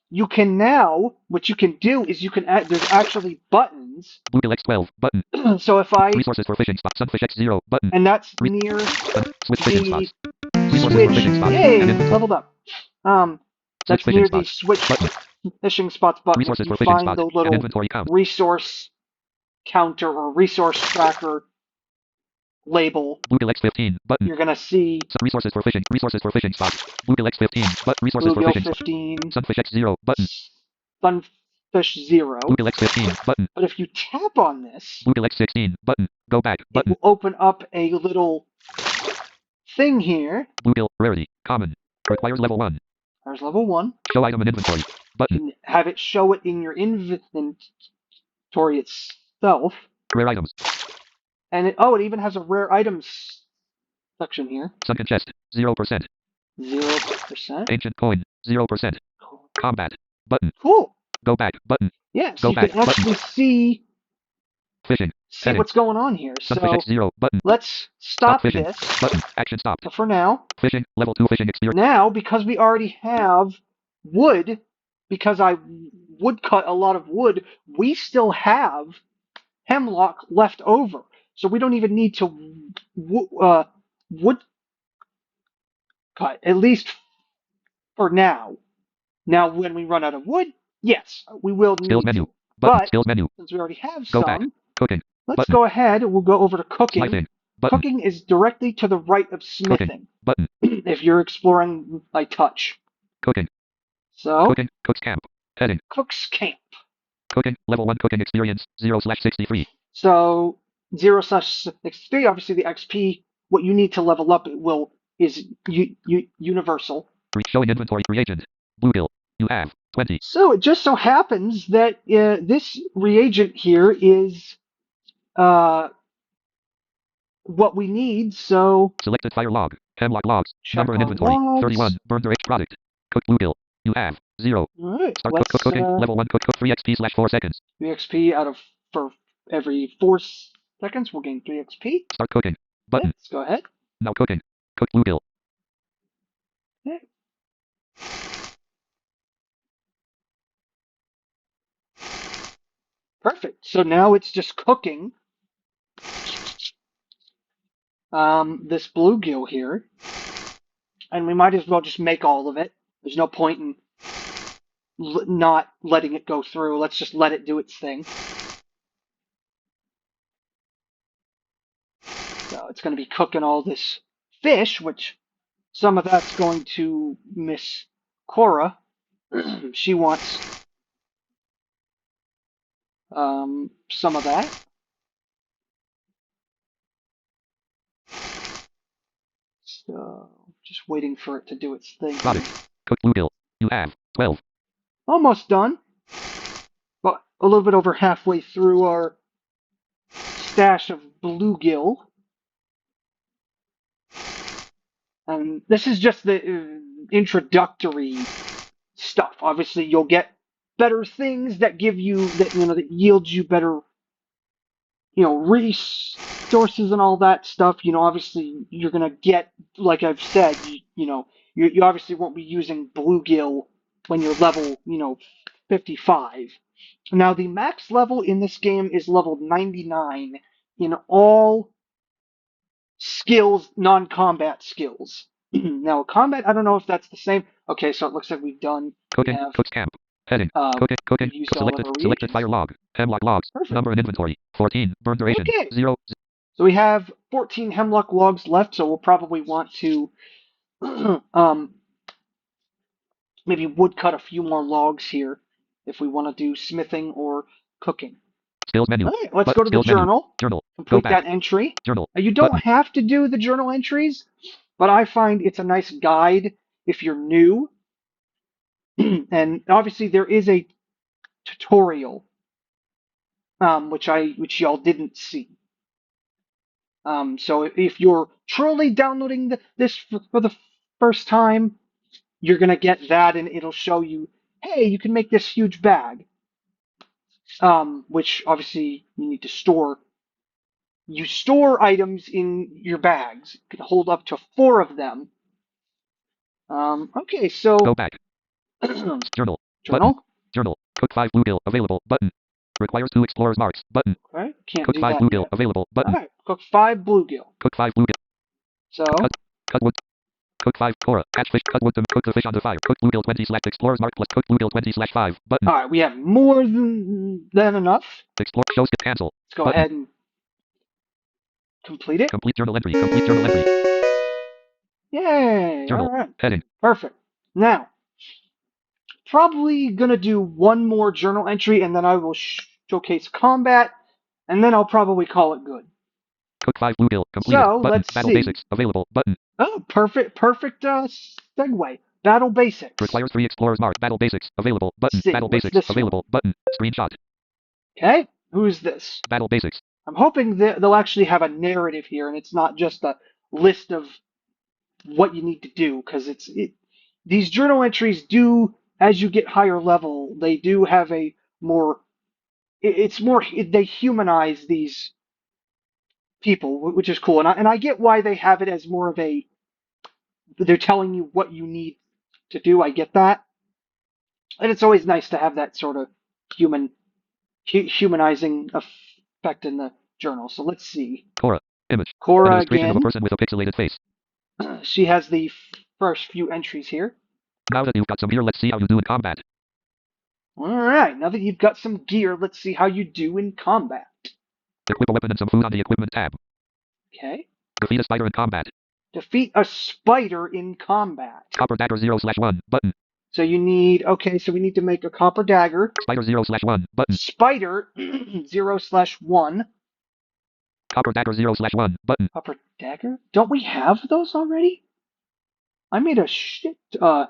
A: you can now, what you can do is you can add, there's actually buttons.
B: Bluegill X12 button.
A: So if I,
B: Resources for fishing spot. Sunfish X0 button.
A: and that's near
B: Switch fishing
A: the
B: spots. Resources for
A: switch,
B: fishing spots.
A: yay,
B: And inventory.
A: leveled up. That's
B: Switch
A: near
B: fishing
A: the
B: spots.
A: switch
B: Button.
A: fishing spots button.
B: Resources
A: You
B: for fishing
A: find
B: spots.
A: the
B: And
A: little
B: inventory count.
A: resource counter or resource tracker label.
B: Bluegill X15 button.
A: You're gonna see
B: Resources for fishing. Resources for fishing spots. Bluegill X15 but resources for
A: Bluegill
B: fishing.
A: 15,
B: Sunfish X0 button.
A: Sunfish 0.
B: Bluegill X15 button.
A: But if you tap on this,
B: Bluegill X16 button. Go back
A: it
B: button.
A: will open up a little thing here.
B: Bluegill, rarity, common. Requires level 1.
A: There's level 1.
B: Show item in inventory. Button.
A: You can have it show it in your inventory itself.
B: Rare items.
A: And it even has a rare items section here.
B: Sunken chest, 0%.
A: 0%.
B: Ancient coin, 0%. Combat. Button.
A: Cool.
B: Go back. Button.
A: Yeah, so
B: Go
A: you
B: back.
A: can actually see
B: Fishing. Heading.
A: what's going on here.
B: Sunfish
A: So
B: 0. Button.
A: let's
B: Stop
A: stop
B: fishing.
A: this
B: Button. Action stopped.
A: for now.
B: Fishing. Level 2 fishing experience.
A: Now, because we already have wood, because I would cut a lot of wood, we still have hemlock left over. So we don't even need to wood cut, at least for now. Now, when we run out of wood, yes, we will
B: Skills
A: need
B: menu.
A: to.
B: Button.
A: But
B: Skills menu.
A: since we already have
B: Go
A: some,
B: back. Cooking.
A: let's
B: Button.
A: go ahead. We'll go over to cooking.
B: Smithing. Button.
A: Cooking is directly to the right of smithing.
B: Cooking. Button.
A: If you're exploring by touch.
B: Cooking.
A: So,
B: Cooking. Cook's camp. Heading.
A: Cook's Camp.
B: Cooking. Level 1 cooking experience, 0/63.
A: So 0/63, obviously the XP, what you need to level up is universal.
B: Showing inventory reagent. Bluegill. You have 20.
A: So it just so happens that this reagent here is what we need. So
B: Selected fire log. Hemlock logs.
A: check
B: Number in
A: our
B: inventory.
A: logs.
B: 31. Burned or aged product. Cooked bluegill. You have 0.
A: All right,
B: Start
A: let's
B: cooking. Level 1 cook 3 XP/4 seconds.
A: 3 XP for every 4 seconds. We'll gain 3 XP.
B: Start cooking. Button.
A: Let's go ahead.
B: Now cooking. Cooked bluegill.
A: Okay. Perfect. So now it's just cooking this bluegill here, and we might as well just make all of it. There's no point in not letting it go through. Let's just let it do its thing. So it's going to be cooking all this fish, which some of that's going to Miss Cora. She wants some of that. So just waiting for it to do its thing.
B: Product. Cooked bluegill. You have 12.
A: Almost done. But a little bit over halfway through our stash of bluegill. And this is just the introductory stuff. Obviously, you'll get better things that give you that yield you better resources and all that stuff. Obviously you're gonna get, like I've said, you obviously won't be using bluegill when you're level 55. Now the max level in this game is level 99 in all skills, non-combat skills. Now combat, I don't know if that's the same. Okay, so it looks like we've done.
B: Cooking. Cook's camp. Heading. Cooking.
A: Used all of our
B: Selected
A: reagents.
B: fire log. Hemlock logs.
A: Perfect.
B: Number in inventory. 14. Burn duration.
A: Okay.
B: 0.
A: So we have 14 hemlock logs left, so we'll probably want to maybe woodcut a few more logs here if we want to do smithing or cooking.
B: Skills menu.
A: All right, let's go to the journal.
B: Journal.
A: Complete that entry.
B: Journal.
A: Now, you don't have to do the journal entries, but I find it's a nice guide if you're new. And obviously there is a tutorial, which y'all didn't see. So if you're truly downloading this for the first time, you're gonna get that, and it'll show you, hey, you can make this huge bag. Which obviously you need to store. You store items in your bags. You can hold up to 4 of them. Okay, so
B: go back. Journal.
A: Journal.
B: Button. Journal. Cook 5 bluegill available. Button. Requires 2 explorers marks. Button.
A: Okay, can't
B: Cook
A: do
B: 5
A: that
B: bluegill
A: yet.
B: available. Button.
A: All right, cook 5 bluegill.
B: Cook 5 bluegill.
A: So
B: Cut wood. Cook 5 Cora. Catch fish. Cut wood. Cook the fish on the fire. Cook bluegill 20/explorers mark plus cook bluegill 20/5. Button.
A: all right, we have more than enough.
B: Explore. Show skip. Cancel.
A: Let's go
B: Button.
A: ahead and complete it.
B: Complete journal entry. Complete journal entry.
A: Yay!
B: Journal.
A: All right,
B: Heading.
A: perfect. Now, probably gonna do one more journal entry, and then I will showcase combat, and then I'll probably call it good.
B: Cook 5 bluegill. Completed.
A: So
B: Button.
A: let's
B: Battle
A: see.
B: basics. Available. Button.
A: Oh, perfect segue. Battle basics.
B: Requires 3 explorers mark. Battle basics. Available. Button.
A: Let's see.
B: Battle
A: What's
B: basics.
A: this
B: Available.
A: one?
B: Button. Screenshot.
A: Okay. Who's this?
B: Battle basics.
A: I'm hoping that they'll actually have a narrative here, and it's not just a list of what you need to do, because these journal entries do, as you get higher level, they do have a more. It's more. They humanize these people, which is cool, and I get why they have it as more of a. They're telling you what you need to do. I get that, and it's always nice to have that sort of human humanizing effect in the journal. So let's see.
B: Cora. Image. An
A: Cora
B: illustration of a
A: again.
B: person with a pixelated face.
A: She has the first few entries here.
B: Now that you've got some gear, let's see how you do in combat.
A: All right, now that you've got some gear, let's see how you do in combat.
B: Equip a weapon and some food on the equipment tab.
A: Okay.
B: Defeat a spider in combat.
A: Defeat a spider in combat.
B: Copper dagger 0/1. Button.
A: So you need, okay, so we need to make a copper dagger.
B: Spider 0/1. Button.
A: Spider 0/1.
B: Copper dagger 0/1. Button.
A: Copper dagger? Don't we have those already? I made a shit ton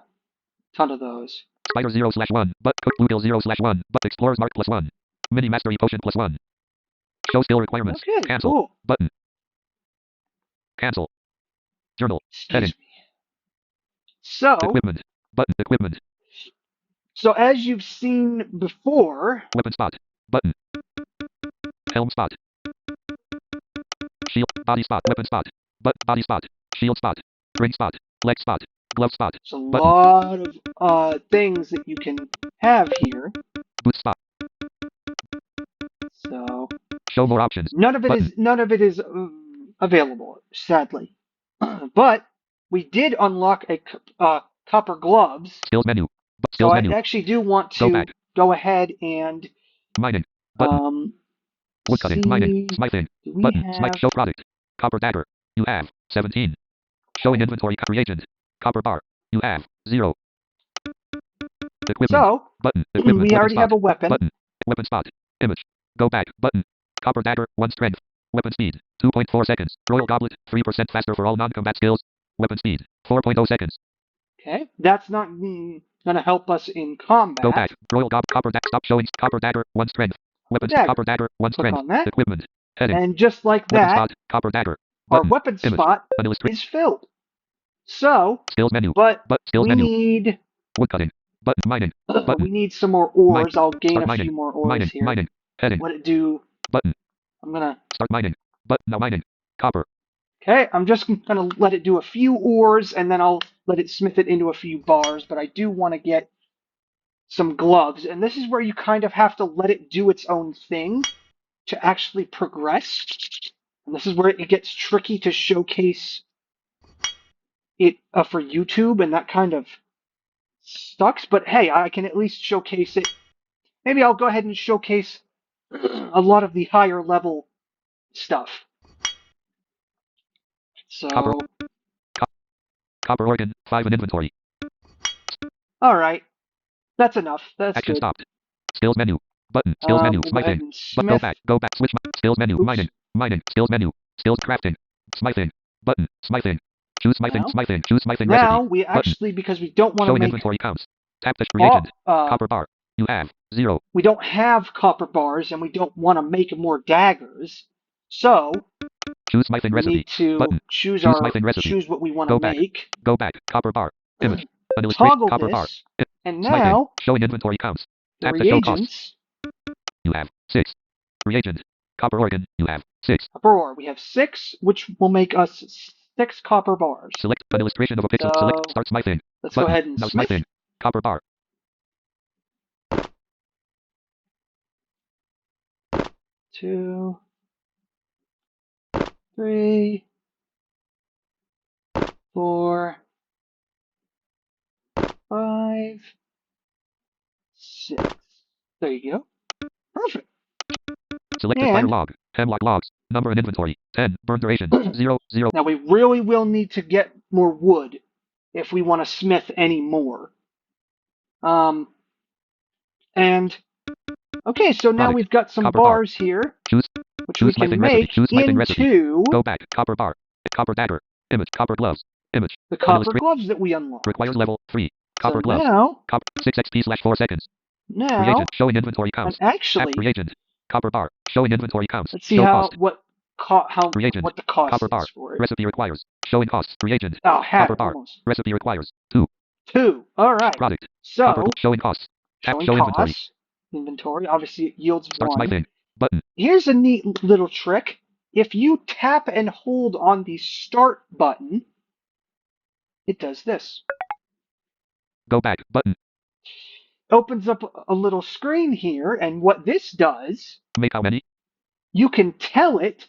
A: of those.
B: Spider 0/1. But cook bluegill 0/1. But explorers mark +1. Mini mastery potion +1. Show skill requirements.
A: Okay,
B: Cancel.
A: cool.
B: Button. Cancel. Journal.
A: Excuse
B: Heading.
A: me. So,
B: Equipment. Button. Equipment.
A: so as you've seen before,
B: Weapon spot. Button. Helm spot. Shield. Body spot. Weapon spot. Body spot. Shield spot. Ring spot. Leg spot. Glove spot.
A: there's a
B: Button.
A: lot of things that you can have here.
B: Boot spot.
A: So
B: Show more options.
A: none of it is available, sadly. But we did unlock a copper gloves.
B: Skills menu.
A: So
B: Skills
A: I
B: menu.
A: actually do want
B: Go
A: to
B: back.
A: go ahead and
B: Mining. Button. Woodcutting. Mining. Smithing.
A: Do we
B: Button.
A: have...
B: Smite. Show product. Copper dagger. You have 17. Showing inventory reagent. Copper bar. You have 0. Equipment.
A: So
B: Button. Equipment.
A: we
B: Weapon
A: already
B: spot.
A: have a weapon.
B: Button. Weapon spot. Image. Go back. Button. Copper dagger. 1 strength. Weapon speed. 2.4 seconds. Royal goblet. 3% faster for all non-combat skills. Weapon speed. 4.0 seconds.
A: Okay, that's not going to help us in combat.
B: Go back. Royal goblet. Copper dagger. Stop showing. Copper dagger. 1 strength. Weapon.
A: Dagger.
B: Copper dagger. 1
A: Click
B: strength.
A: on that.
B: Equipment. Heading.
A: And just like
B: Weapon
A: that,
B: spot. Copper dagger.
A: our
B: Button.
A: weapon
B: Image.
A: spot
B: An illustration.
A: is filled. So,
B: Skills menu.
A: but
B: skills
A: we
B: menu.
A: need
B: Woodcutting. Button. Mining. Button.
A: we need some more ores. I'll gain
B: Start
A: a
B: mining.
A: few more ores
B: Mining.
A: here.
B: Mining. Heading.
A: Let it do.
B: Button.
A: I'm gonna.
B: Start mining. Button. Now mining. Copper.
A: Okay, I'm just gonna let it do a few ores, and then I'll let it smith it into a few bars. But I do want to get some gloves, and this is where you kind of have to let it do its own thing to actually progress. And this is where it gets tricky to showcase it for YouTube, and that kind of sucks. But hey, I can at least showcase it. Maybe I'll go ahead and showcase a lot of the higher level stuff. So,
B: Copper. Copper organ. 5 in inventory.
A: all right, that's enough. That's
B: Action
A: good.
B: stopped. Skills menu. Button. Skills menu.
A: We'll go ahead
B: Smithing.
A: and
B: But go
A: smith.
B: back. Go back. Switch. Skills menu.
A: Oops.
B: Mining. Mining. Skills menu. Skills crafting. Smithing. Button. Smithing. Choose smithing.
A: Now-
B: Smithing. Choose smithing
A: Now
B: recipe.
A: we actually, because we don't want to
B: Showing
A: make
B: inventory counts. Tap the reagent. Copper bar. You have 0.
A: we don't have copper bars, and we don't want to make more daggers. So
B: Choose smithing
A: we
B: recipe.
A: need to
B: Button.
A: choose
B: Choose smithing recipe.
A: choose what we want
B: Go
A: to
B: back.
A: make.
B: Go back. Copper bar. Image. An illustration.
A: Toggle
B: Copper bar.
A: this, and
B: Smithing.
A: now
B: Showing inventory counts.
A: the
B: Tap the show costs.
A: reagents.
B: You have 6. Reagent. Copper organ. You have 6.
A: Copper ore. We have 6, which will make us 6 copper bars.
B: Select an illustration of a pixel.
A: So,
B: Select start smithing.
A: Let's
B: Button.
A: go ahead and
B: Now
A: smith.
B: smithing. Copper bar.
A: 2, 3, 4, 5, 6. There you go. Perfect.
B: Select fire
A: And-
B: log. Hemlock logs. Number in inventory. 10. Burn duration. 0. 0.
A: Now we really will need to get more wood if we want to smith any more. And okay, so now
B: Product.
A: we've got some
B: Copper bar.
A: bars here,
B: Choose.
A: which which we
B: Choose my
A: can
B: thing recipe.
A: make
B: Choose my thing recipe.
A: into
B: Go back. Copper bar. Copper dagger. Image. Copper gloves. Image.
A: the copper
B: Illustrate.
A: gloves that we unlocked.
B: Requires level 3.
A: So
B: Copper gloves.
A: now,
B: Copper 6 XP slash 4 seconds. Reagent. Showing inventory
A: I'm
B: counts. App
A: actually,
B: reagent. Copper bar. Showing inventory counts.
A: let's see
B: Show
A: how
B: cost.
A: what
B: Reagent.
A: the cost
B: Copper
A: is
B: bar.
A: for it.
B: Recipe requires. Showing costs. Reagent.
A: Oh, had
B: Copper
A: it
B: bar.
A: almost.
B: Recipe requires. 2.
A: 2. All right.
B: Product. Copper
A: So
B: showing costs. Tap
A: showing
B: show inventory.
A: costs, inventory. Obviously, it yields
B: Starts my
A: 1.
B: thing. Button.
A: Here's a neat little trick. If you tap and hold on the start button, it does this.
B: Go back. Button.
A: Opens up a little screen here, and what this does,
B: Make how many?
A: you can tell it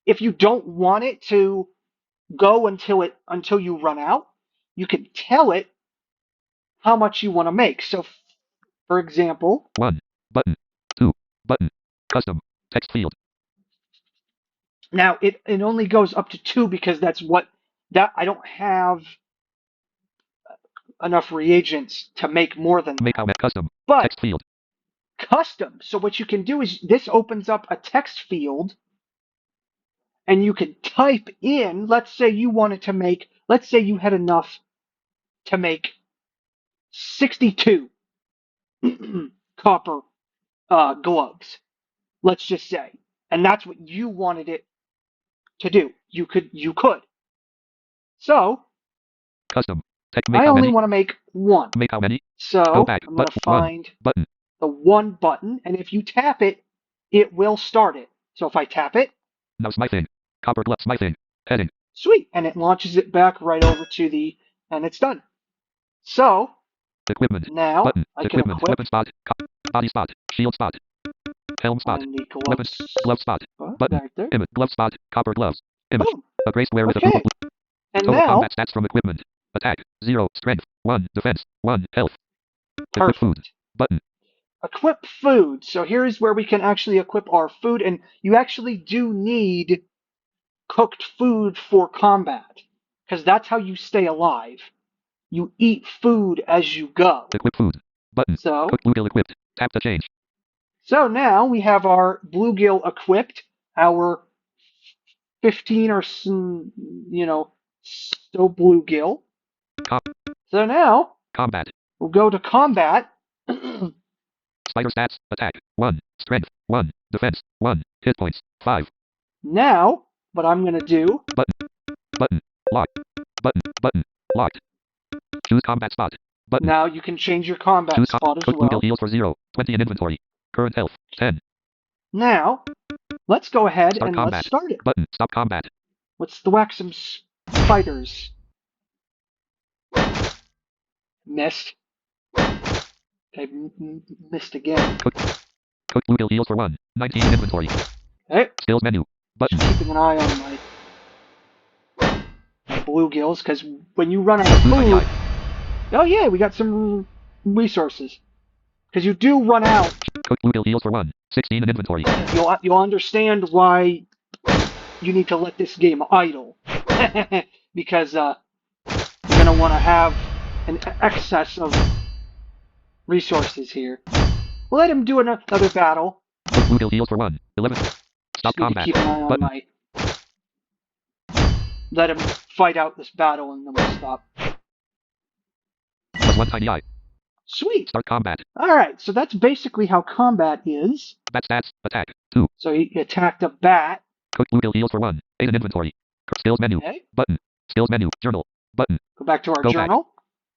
A: if you don't want it to go until you run out. You can tell it how much you want to make. So, for example,
B: 1. Button. 2. Button. Custom. Text field.
A: now it only goes up to 2 because that's what that I don't have enough reagents to make more than
B: Make
A: that.
B: how many? Custom.
A: But
B: Text field.
A: custom. So what you can do is this opens up a text field and you can type in, let's say you wanted to make, let's say you had enough to make 62 copper gloves, let's just say. And that's what you wanted it to do. You could. So
B: Custom. Text. Make
A: I
B: how
A: only
B: many?
A: want to make 1.
B: Make how many?
A: So
B: Go back.
A: I'm going to
B: 1.
A: find
B: Button.
A: the 1 button, and if you tap it, it will start it. So if I tap it,
B: Now my thing. Copper gloves. My thing. Heading.
A: sweet, and it launches it back right over to and it's done. So
B: Equipment.
A: now
B: Button.
A: I can
B: Equipment.
A: equip
B: Weapon spot. Body spot. Shield spot. Helm spot.
A: on the
B: Weapon.
A: gloves
B: Glove spot. Button.
A: right there.
B: Image. Glove spot. Copper gloves. Image.
A: Boom.
B: A gray square with a
A: Okay.
B: blue.
A: And
B: Total
A: now,
B: combat stats from equipment. Attack. 0. Strength. 1. Defense. 1. Health. Equip food.
A: perfect.
B: Button.
A: Equip food. So here is where we can actually equip our food, and you actually do need cooked food for combat, because that's how you stay alive. You eat food as you go.
B: Equip food. Button.
A: So,
B: Cook bluegill equipped. Tap to change.
A: so now we have our bluegill equipped, our 15 or some, so bluegill.
B: Com-
A: So now
B: combat.
A: we'll go to combat.
B: Spider stats. Attack. 1. Strength. 1. Defense. 1. Hit points. 5.
A: Now, what I'm going to do,
B: Button. Button. Lock. Button. Button. Locked. Choose combat spot. Button.
A: now you can change your combat
B: Choose
A: spot as
B: cook
A: well.
B: bluegill heals for 0. 20 in inventory. Current health. 10.
A: Now, let's go ahead
B: Start
A: and
B: combat.
A: let's start it.
B: Button. Stop combat.
A: Let's whack some spiders. Missed. Okay, missed again.
B: Cook bluegill heals for 1. 19 in inventory.
A: Okay,
B: Skills menu. Button.
A: just keeping an eye on my bluegills, because when you run out of
B: Choose ID.
A: food, oh yeah, we got some resources. Because you do run out.
B: Cook bluegill heals for 1. 16 in inventory.
A: You'll understand why you need to let this game idle. Because you're gonna want to have an excess of resources here. We'll let him do another battle.
B: Cook bluegill heals for 1. 11. Stop
A: Just need to
B: combat.
A: keep an eye on
B: Button.
A: my. Let him fight out this battle, and then we'll stop.
B: Plus 1 tiny eye.
A: Sweet.
B: Start combat.
A: All right, so that's basically how combat is.
B: Bat stats. Attack. 2.
A: So he attacked a bat.
B: Cook bluegill heals for 1. 8 in inventory. Skills menu.
A: Okay.
B: Button. Skills menu. Journal. Button.
A: Go back to our
B: Go back.
A: journal.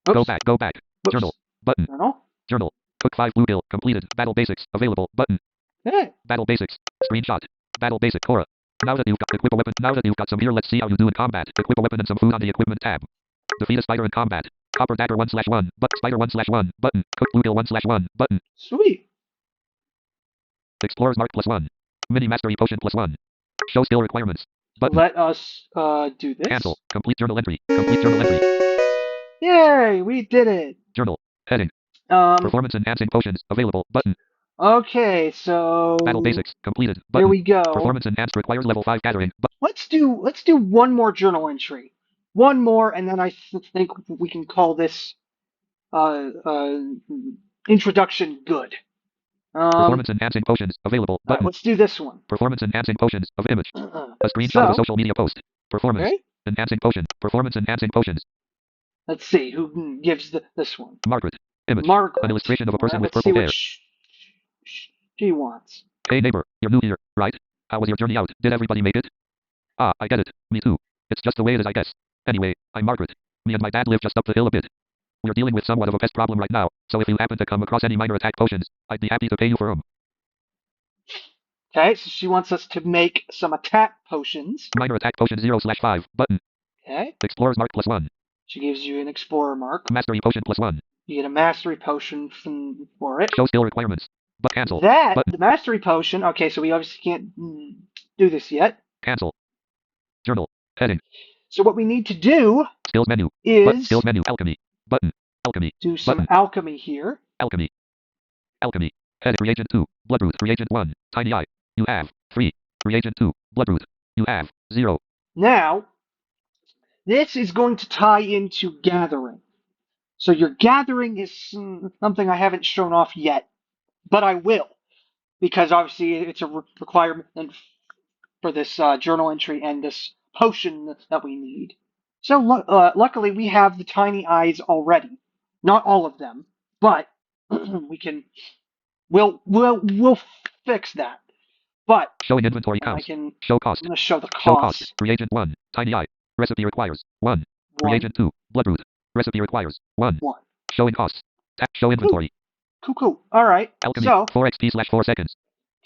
A: Oops.
B: Go back. Go back.
A: Whoops.
B: Journal. Button.
A: Journal.
B: Journal. Cook 5 bluegill. Completed. Battle basics. Available. Button.
A: Okay.
B: Battle basics. Screenshot. Battle basic. Cora. Now that you've got equip a weapon. Now that you've got some gear, let's see how you do in combat. Equip a weapon and some food on the equipment tab. Defeat a spider in combat. Copper dagger 1/1. But spider 1/1. Button. Cook bluegill 1/1. Button.
A: Sweet.
B: Explorer's mark +1. Mini mastery potion +1. Show skill requirements. Button.
A: Let us do this.
B: Cancel. Complete journal entry. Complete journal entry.
A: Yay, we did it.
B: Journal. Heading.
A: Um.
B: Performance enhancing potions. Available. Button.
A: Okay, so
B: Battle basics. Completed.
A: there
B: Button.
A: we go.
B: Performance enhanced requires level 5 gathering.
A: Let's do one more journal entry. One more, and then I think we can call this introduction good.
B: Performance enhancing potions available
A: All right,
B: button.
A: let's do this one.
B: Performance enhancing potions of image. A screenshot of a
A: So,
B: social media post. Performance
A: okay,
B: enhancing potion. Performance enhancing potions.
A: let's see who gives this one.
B: Margaret. Image. An
A: Margaret.
B: illustration of a
A: All
B: person
A: right,
B: with
A: let's see
B: purple
A: what
B: hair.
A: she wants.
B: Hey neighbor, you're new here, right? How was your journey out? Did everybody make it? Ah, I get it. Me too. It's just the way it is, I guess. Anyway, I'm Margaret. Me and my dad live just up the hill a bit. We're dealing with somewhat of a pest problem right now, so if you happen to come across any minor attack potions, I'd be happy to pay you for them.
A: Okay, so she wants us to make some attack potions.
B: Minor attack potion 0/5 button.
A: Okay.
B: Explorer's mark +1.
A: She gives you an explorer mark.
B: Mastery potion +1.
A: You get a mastery potion for it.
B: Show skill requirements. But cancel.
A: That,
B: Button.
A: the mastery potion, okay, so we obviously can't do this yet.
B: Cancel. Journal. Heading.
A: So what we need to do
B: Skills menu.
A: is
B: skills menu. Alchemy. Button. Alchemy.
A: do some
B: Button.
A: alchemy here.
B: Alchemy. Alchemy. Head reagent 2. Bloodroot. Reagent 1. Tiny eye. You have 3. Reagent 2. Bloodroot. You have 0.
A: Now, this is going to tie into gathering. So your gathering is something I haven't shown off yet, but I will, because obviously it's a requirement for this journal entry and this potion that we need. So luckily we have the tiny eyes already. Not all of them, but we'll fix that. But
B: Showing inventory counts. Show cost.
A: I'm going to show the
B: Show cost.
A: costs.
B: Reagent 1. Tiny eye. Recipe requires 1.
A: 1,
B: Reagent 2. Bloodroot. Recipe requires 1.
A: 1.
B: Showing costs. Show inventory.
A: Cool. All right.
B: Alchemy.
A: So
B: 4 XP/4 seconds.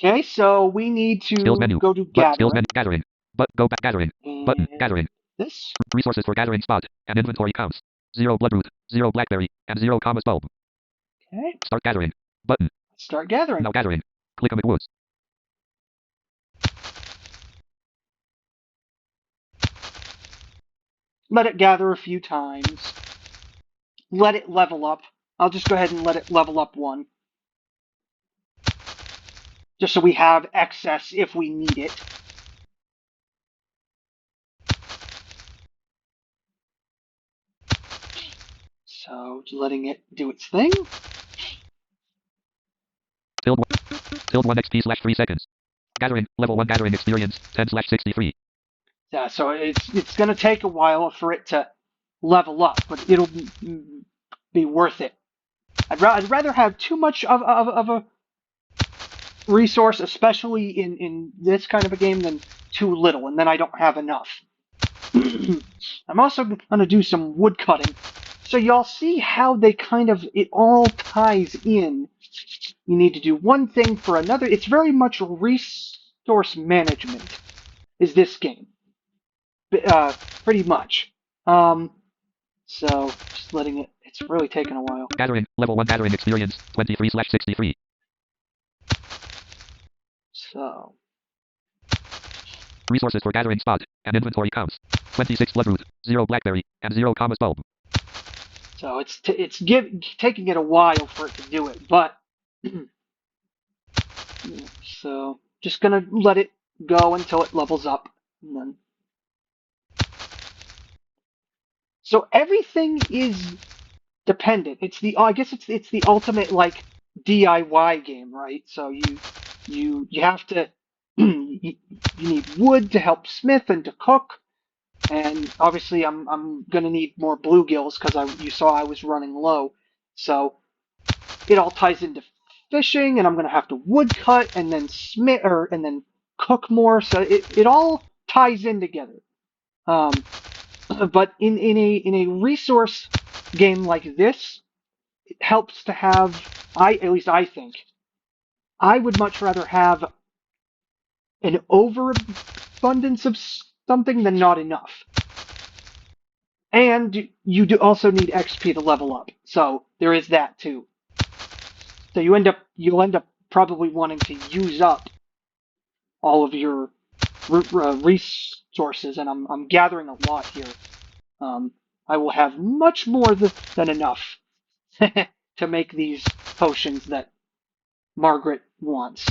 A: okay, so we need to
B: Skills menu.
A: go to
B: Skills menu.
A: gathering.
B: Gathering. But go back gathering. Button.
A: And
B: Gathering.
A: this.
B: Resources for gathering spot. And inventory counts. 0 bloodroot. 0 blackberry. And 0 commas bulb.
A: Okay.
B: Start gathering. Button.
A: Start gathering.
B: Now gathering. Click on McWoods.
A: Let it gather a few times. Let it level up. I'll just go ahead and let it level up 1. Just so we have excess if we need it. So, letting it do its thing.
B: Tilde 1 XP/3 seconds. Gathering. Level 1 gathering experience. 10/63.
A: Yeah, so it's going to take a while for it to level up, but it'll be worth it. I'd rather have too much of a resource, especially in this kind of a game, than too little, and then I don't have enough. I'm also going to do some wood cutting, so y'all see how it all ties in. You need to do one thing for another. It's very much resource management, is this game. Pretty much. So, just letting it, it's really taking a while.
B: Gathering. Level 1 gathering experience. 23/63.
A: So,
B: Resources for gathering spot. And inventory counts. 26 bloodroot. 0 blackberry. And 0 commas bulb.
A: so it's taking it a while for it to do it, but so just gonna let it go until it levels up, and then so everything is dependent. I guess it's the ultimate like DIY game, right? So you have to you need wood to help smith and to cook, and obviously I'm gonna need more bluegills because you saw I was running low, so it all ties into fishing, and I'm gonna have to woodcut and then smith and then cook more, so it all ties in together. But in a resource game like this, it helps to have at least I think I would much rather have an overabundance of something than not enough. And you do also need XP to level up, so there is that too. So you'll end up probably wanting to use up all of your resources, and I'm gathering a lot here. I will have much more than enough to make these potions that Margaret wants.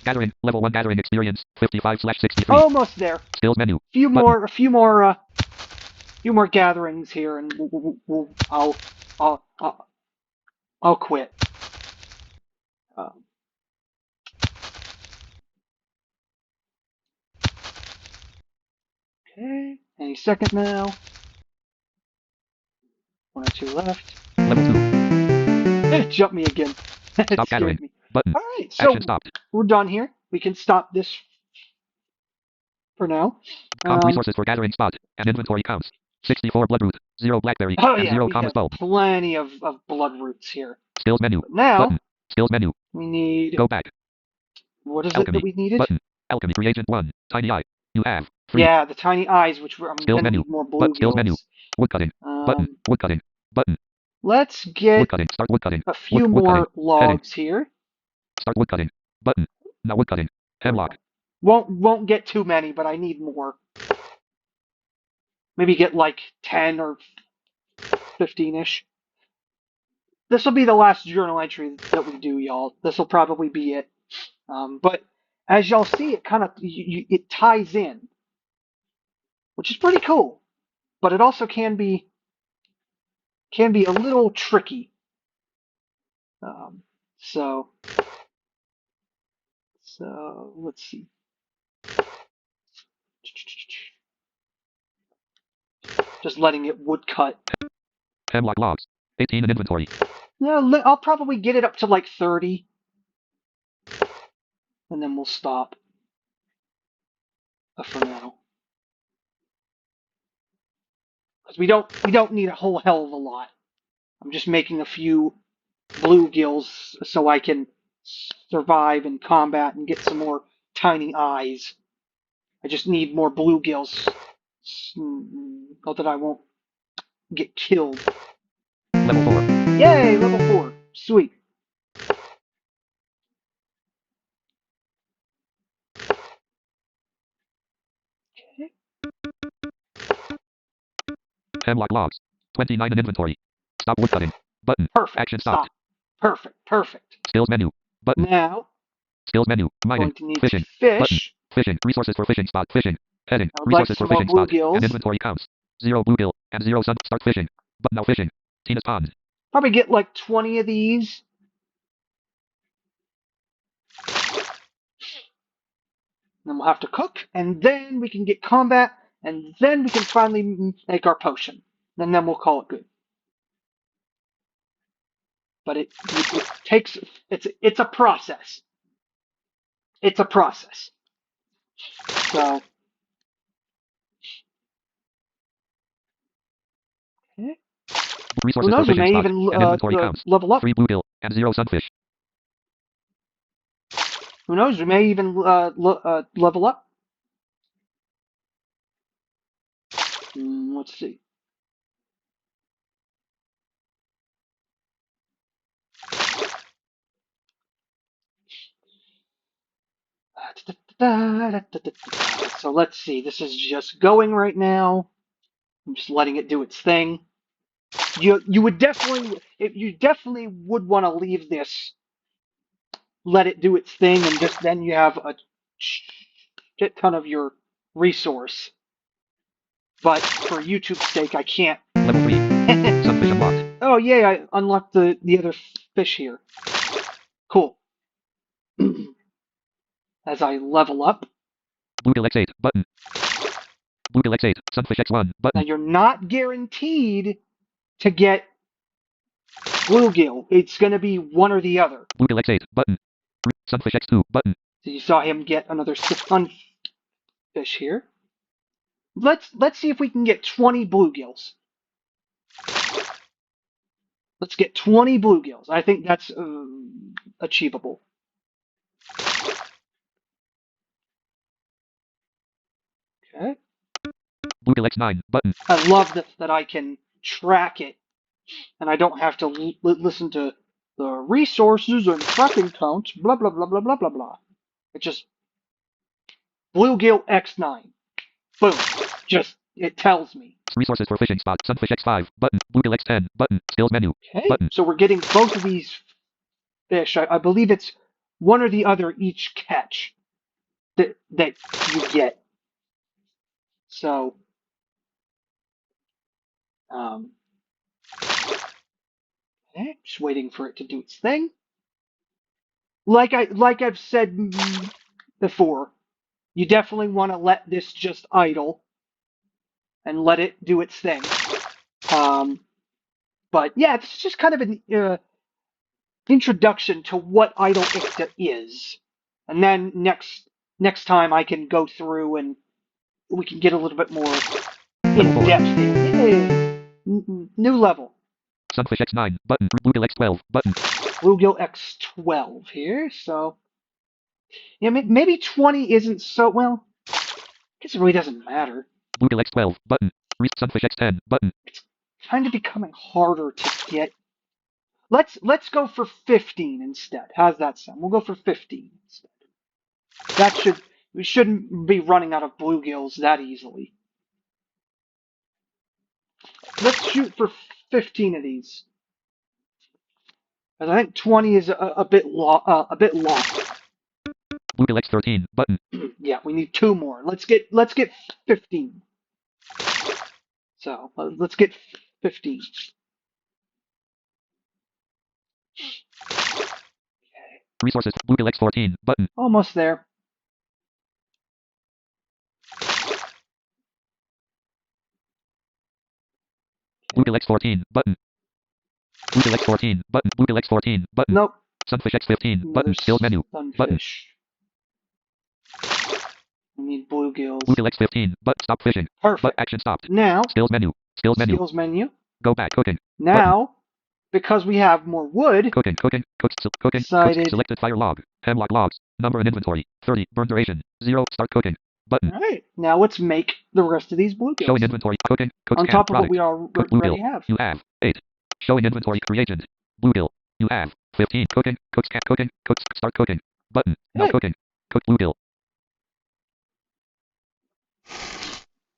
B: Gathering. Level 1 gathering experience. 55/63.
A: Almost there.
B: Skills menu.
A: A few more gatherings here, and I'll quit. Any second now. 1 or 2 left.
B: Level 2.
A: It jumped me again. It
B: Stop
A: scared
B: gathering.
A: me.
B: Button.
A: Alright,
B: Action
A: so
B: stopped.
A: we're done here. We can stop this for now.
B: Resources for gathering spot. And inventory counts. 64 bloodroot, 0 blackberry,
A: Oh
B: and
A: yeah,
B: 0
A: we
B: commas
A: have
B: bulb.
A: plenty of blood roots here.
B: Skills menu.
A: But now,
B: Button. Skills menu.
A: we need...
B: Go back.
A: What is it that
B: Alchemy.
A: we needed?
B: Button. Alchemy reagent 1. Tiny eye. You have 3.
A: Yeah, the tiny eyes, which I'm
B: Skills
A: going to
B: menu.
A: need more
B: But skills menu.
A: bluegills.
B: Woodcutting. Button. Woodcutting. Button.
A: Let's get
B: Woodcutting. Start woodcutting.
A: a few
B: Woodcutting.
A: more
B: Heading.
A: logs here.
B: Start woodcutting. Button. Now woodcutting. Hemlock.
A: Won't get too many, but I need more. Maybe get like 10 or 15-ish. This will be the last journal entry that we do, y'all. This will probably be it. But as y'all see, it kind of it ties in, which is pretty cool. But it also can be a little tricky. So let's see. Just letting it woodcut.
B: Hemlock logs. 18 in inventory.
A: Yeah, I'll probably get it up to like 30, and then we'll stop for now. Because we don't need a whole hell of a lot. I'm just making a few bluegills so I can survive in combat and get some more tiny eyes. I just need more bluegills so that I won't get killed.
B: Level 4.
A: Yay, level 4. Sweet. Okay.
B: Hemlock logs. 29 in inventory. Stop woodcutting. Button.
A: Perfect.
B: Action stopped.
A: Perfect. Perfect.
B: Skills menu. Button.
A: Now,
B: Skills menu. Mining.
A: going to need
B: Fishing.
A: to
B: Button.
A: fish.
B: Fishing. Resources for fishing spot. Fishing. Heading.
A: I would like
B: Resources for
A: some more
B: fishing spot. And
A: bluegills.
B: inventory counts. 0 bluegill. And 0 sun. Start fishing. But now fishing. Tina's pond.
A: Probably get like 20 of these. Then we'll have to cook, and then we can get combat, and then we can finally make our potion. And then we'll call it good. But it takes, it's a process. It's a process. So, okay. Who
B: Resources for
A: knows, we
B: fishing
A: may
B: spot.
A: even
B: And inventory counts.
A: level up.
B: 3 bluegill. And 0 sunfish.
A: Who knows, we may even level up. Let's see. So let's see. This is just going right now. I'm just letting it do its thing. You would definitely would want to leave this, let it do its thing, and just then you have a shit ton of your resource. But for YouTube's sake, I can't.
B: Level 3. Sunfish unlocked.
A: Oh yay! I unlocked the other fish here. Cool. As I level up.
B: Bluegill X8. Button. Bluegill X8. Sunfish X1.
A: Now
B: Button.
A: you're not guaranteed to get bluegill. It's going to be one or the other.
B: Bluegill X8. Button. Sunfish X2. Button.
A: So you saw him get another sunfish here. Let's see if we can get 20 bluegills. Let's get 20 bluegills. I think that's achievable. Okay.
B: Bluegill X9. Button.
A: I love that I can track it, and I don't have to listen to the resources and tracking counts, blah, blah, blah, blah, blah, blah, blah. It's just bluegill X9. Boom. Just, it tells me.
B: Resources for fishing spot. Sunfish X5. Button. Bluegill X10. Button. Skills menu.
A: Okay.
B: Button.
A: So we're getting both of these fish. I believe it's one or the other each catch that you get. So, okay, just waiting for it to do its thing. Like I've said before, you definitely want to let this just idle and let it do its thing. But yeah, it's just kind of an introduction to what idle Iktah is. And then next time I can go through and we can get a little bit more in depth here. Yay! New level.
B: Sunfish X9 button. Bluegill X12 button.
A: Bluegill X12 here. So yeah, maybe 20 isn't so well. I guess it really doesn't matter.
B: Bluegill X12 button. Sunfish X10 button.
A: It's kind of becoming harder to get. Let's go for 15 instead. How's that sound? We'll go for 15 instead. We shouldn't be running out of bluegills that easily. Let's shoot for 15 of these. Because I think 20 is a bit long.
B: Bluegill X13 button.
A: Yeah, we need 2 more. Let's get 15. So let's get 15. Okay.
B: Resources. Bluegill X14 button.
A: Almost there.
B: Bluegill X14 button. Bluegill X14 button. Bluegill X14 button.
A: Nope.
B: Sunfish X15 button. Skills menu
A: Sunfish.
B: button.
A: We need bluegills.
B: Bluegill X15 but stop fishing.
A: Perfect.
B: But action stopped.
A: Now.
B: Skills menu. Skills menu.
A: Skills menu.
B: Go back cooking.
A: Now,
B: button.
A: because we have more wood.
B: Cooking. Cooking. Cooking.
A: Decided.
B: Selected fire log. Hemlock logs. Number in inventory. 30. Burn duration. 0. Start cooking. Button.
A: All right. Now let's make the rest of these bluegills.
B: Showing inventory. Cooking. Cooked
A: on top of what we already have.
B: You have 8. Showing inventory reagent. Bluegill. You have 15. Cooking. Cooks. Cooking. Cooks. Start cooking. Button. No
A: Hey.
B: cooking. Cooked bluegill.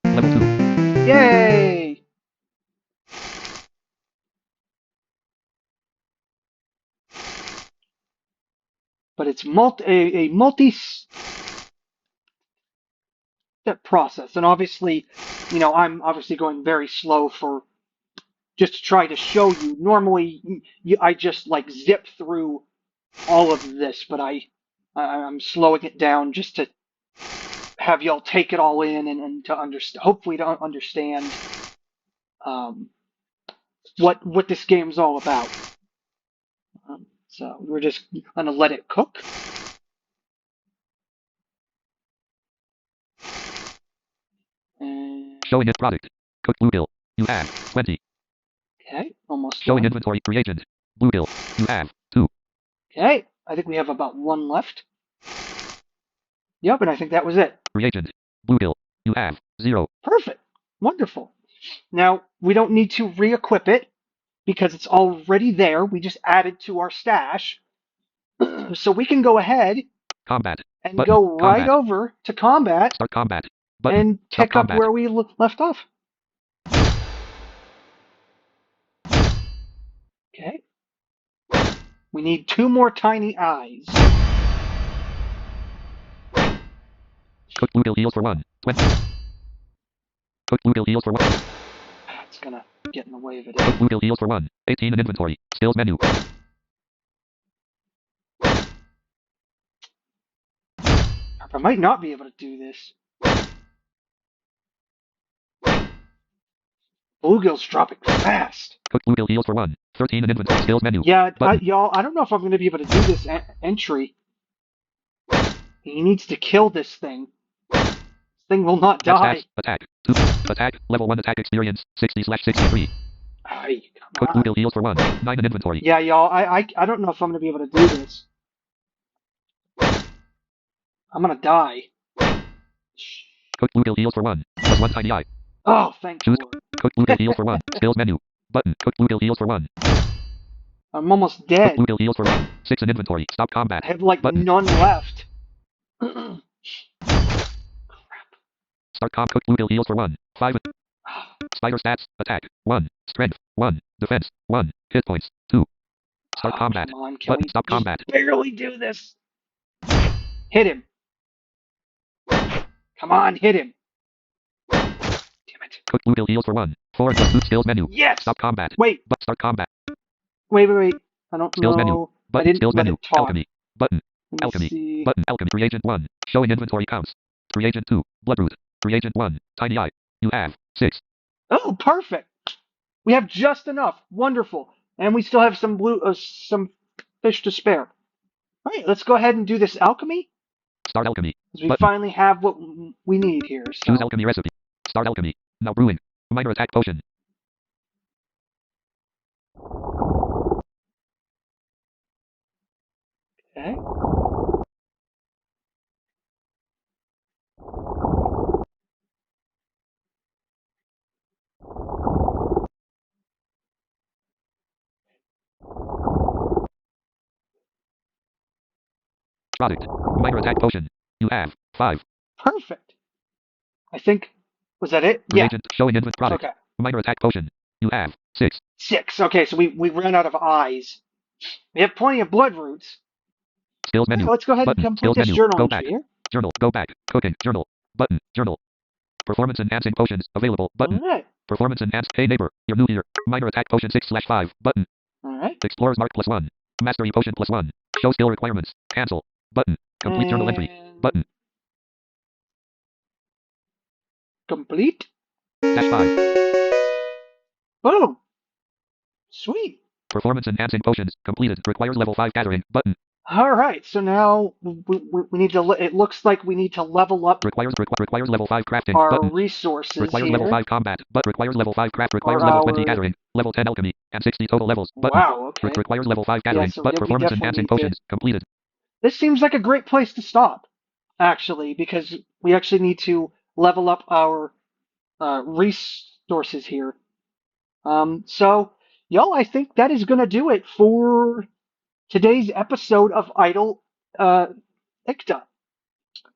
B: Level 2.
A: Yay! But it's a multi-step process, and obviously, I'm obviously going very slow for just to try to show you. Normally, I just like zip through all of this, but I'm slowing it down just to have y'all take it all in and to understand, hopefully to understand what this game's all about. So we're just gonna let it cook. And
B: Showing it product. Cooked bluegill. You have 20.
A: okay, almost
B: Showing
A: done.
B: inventory reagent. Bluegill. You have 2.
A: Okay, I think we have about 1 left. Yep, and I think that was it.
B: Reagent. Bluegill. You have 0.
A: Perfect. Wonderful. Now, we don't need to re-equip it because it's already there. We just added to our stash. So we can go ahead
B: Combat.
A: and
B: Button.
A: go right
B: Combat.
A: over to combat
B: Start combat. Button.
A: and
B: Stop
A: pick up
B: combat.
A: where we left off. Okay. We need 2 more tiny eyes.
B: Cooked bluegill heals for 1. 20. Cooked bluegill heals for 1.
A: It's gonna get in the way of it.
B: Cooked bluegill heals for 1. 18 in inventory. Skills menu.
A: I might not be able to do this. Bluegill's dropping fast.
B: Cooked bluegill heals for 1. 13 in inventory. Skills menu.
A: Yeah,
B: Button.
A: y'all, I don't know if I'm going to be able to do this entry. He needs to kill this thing. This thing will not die.
B: Attack. 2. Attack. Level 1 attack experience. 60/63.
A: Ay,
B: Cooked
A: come on.
B: bluegill heals for 1. 9 in inventory.
A: Yeah, y'all, I don't know if I'm going to be able to do this. I'm going to die.
B: Cooked bluegill heals for 1. Plus 1 tiny eye.
A: Oh, thank
B: Choose.
A: you.
B: Cooked bluegill heals for 1. Skills menu. Button. Cooked bluegill heals for 1.
A: I'm almost
B: Cooked
A: dead.
B: bluegill heals for 1. 6 in inventory. Stop combat.
A: I have like
B: Button.
A: none left.
B: Start combat. Cooked bluegill heals for 1. 5. Spider stats. Attack. 1. Strength. 1. Defense. 1. Hit points. 2. Start combat.
A: Come on, can
B: Button.
A: we
B: Stop
A: just
B: combat.
A: barely do this? Hit him. Come on, hit him. Damn it.
B: Cooked bluegill heals for 1. 4 plus 2. Skills menu.
A: Yes!
B: Stop combat.
A: Wait,
B: But start combat.
A: wait. I don't
B: Skills
A: know.
B: menu.
A: I
B: Button.
A: didn't
B: Skills
A: let
B: menu.
A: it talk.
B: Alchemy. Button.
A: Let me
B: Alchemy.
A: see.
B: Button. Alchemy. Reagent 1. Showing inventory counts. Reagent 2. Bloodroot. Reagent 1. Tiny eye. You have 6.
A: Oh, perfect. We have just enough. Wonderful. And we still have some fish to spare. All right, let's go ahead and do this alchemy.
B: Start alchemy.
A: Because we
B: Button.
A: finally have what we need here.
B: Choose
A: So,
B: alchemy recipe. Start alchemy. Now brewing. Minor attack potion.
A: okay.
B: Product. Minor attack potion. You have 5.
A: Perfect. I think, was that it? Yeah.
B: Reagent showing input product.
A: Okay.
B: Minor attack potion. You have 6.
A: 6. Okay, so we ran out of eyes. We have plenty of blood roots.
B: Skills
A: All
B: menu.
A: right, let's go ahead and
B: Button.
A: complete
B: Skills
A: this
B: menu.
A: journal
B: Go
A: entry
B: back.
A: here.
B: Journal. Go back. Cooking. Journal. Button. Journal. Performance enhancing potions available. Button.
A: All right.
B: Performance enhanced. Hey neighbor. You're new here. Minor attack potion 6/5. Button.
A: All right.
B: Explorer's mark +1. Mastery potion +1. Show skill requirements. Cancel. Button. Complete journal entry.
A: And
B: Button.
A: complete.
B: -5.
A: Boom. Sweet.
B: Performance enhancing potions completed. Requires level 5 gathering. Button.
A: All right, so now we need to. It looks like we need to level up
B: Requires level 5 crafting.
A: our
B: Button.
A: resources
B: Requires level
A: here.
B: 5 combat. But requires level 5 craft. Requires
A: Or
B: level 20
A: our-
B: gathering. Level 10 alchemy. And 60 total levels. Button.
A: Wow. Okay.
B: Requires level 5 gathering.
A: so
B: but
A: we
B: performance
A: definitely
B: enhancing
A: need to-
B: potions completed.
A: This seems like a great place to stop, actually, because we actually need to level up our resources here. So, y'all, I think that is going to do it for today's episode of Idle Iktah.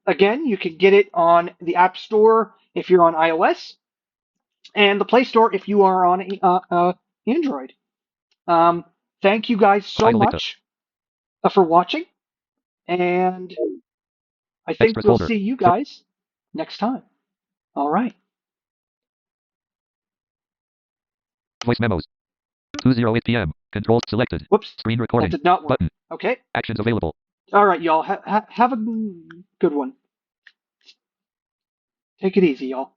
A: Again, you can get it on the App Store if you're on iOS, and the Play Store if you are on Android. Thank you guys so
B: Idle Iktah.
A: much for watching, and I think
B: Extras
A: we'll
B: folder.
A: see you guys next time. All right.
B: Voice memos. 2:08 p.m. Controls selected.
A: Whoops.
B: Screen
A: That
B: recording.
A: did not work.
B: Button.
A: Okay.
B: Actions available.
A: All right, y'all. Have a good one. Take it easy, y'all.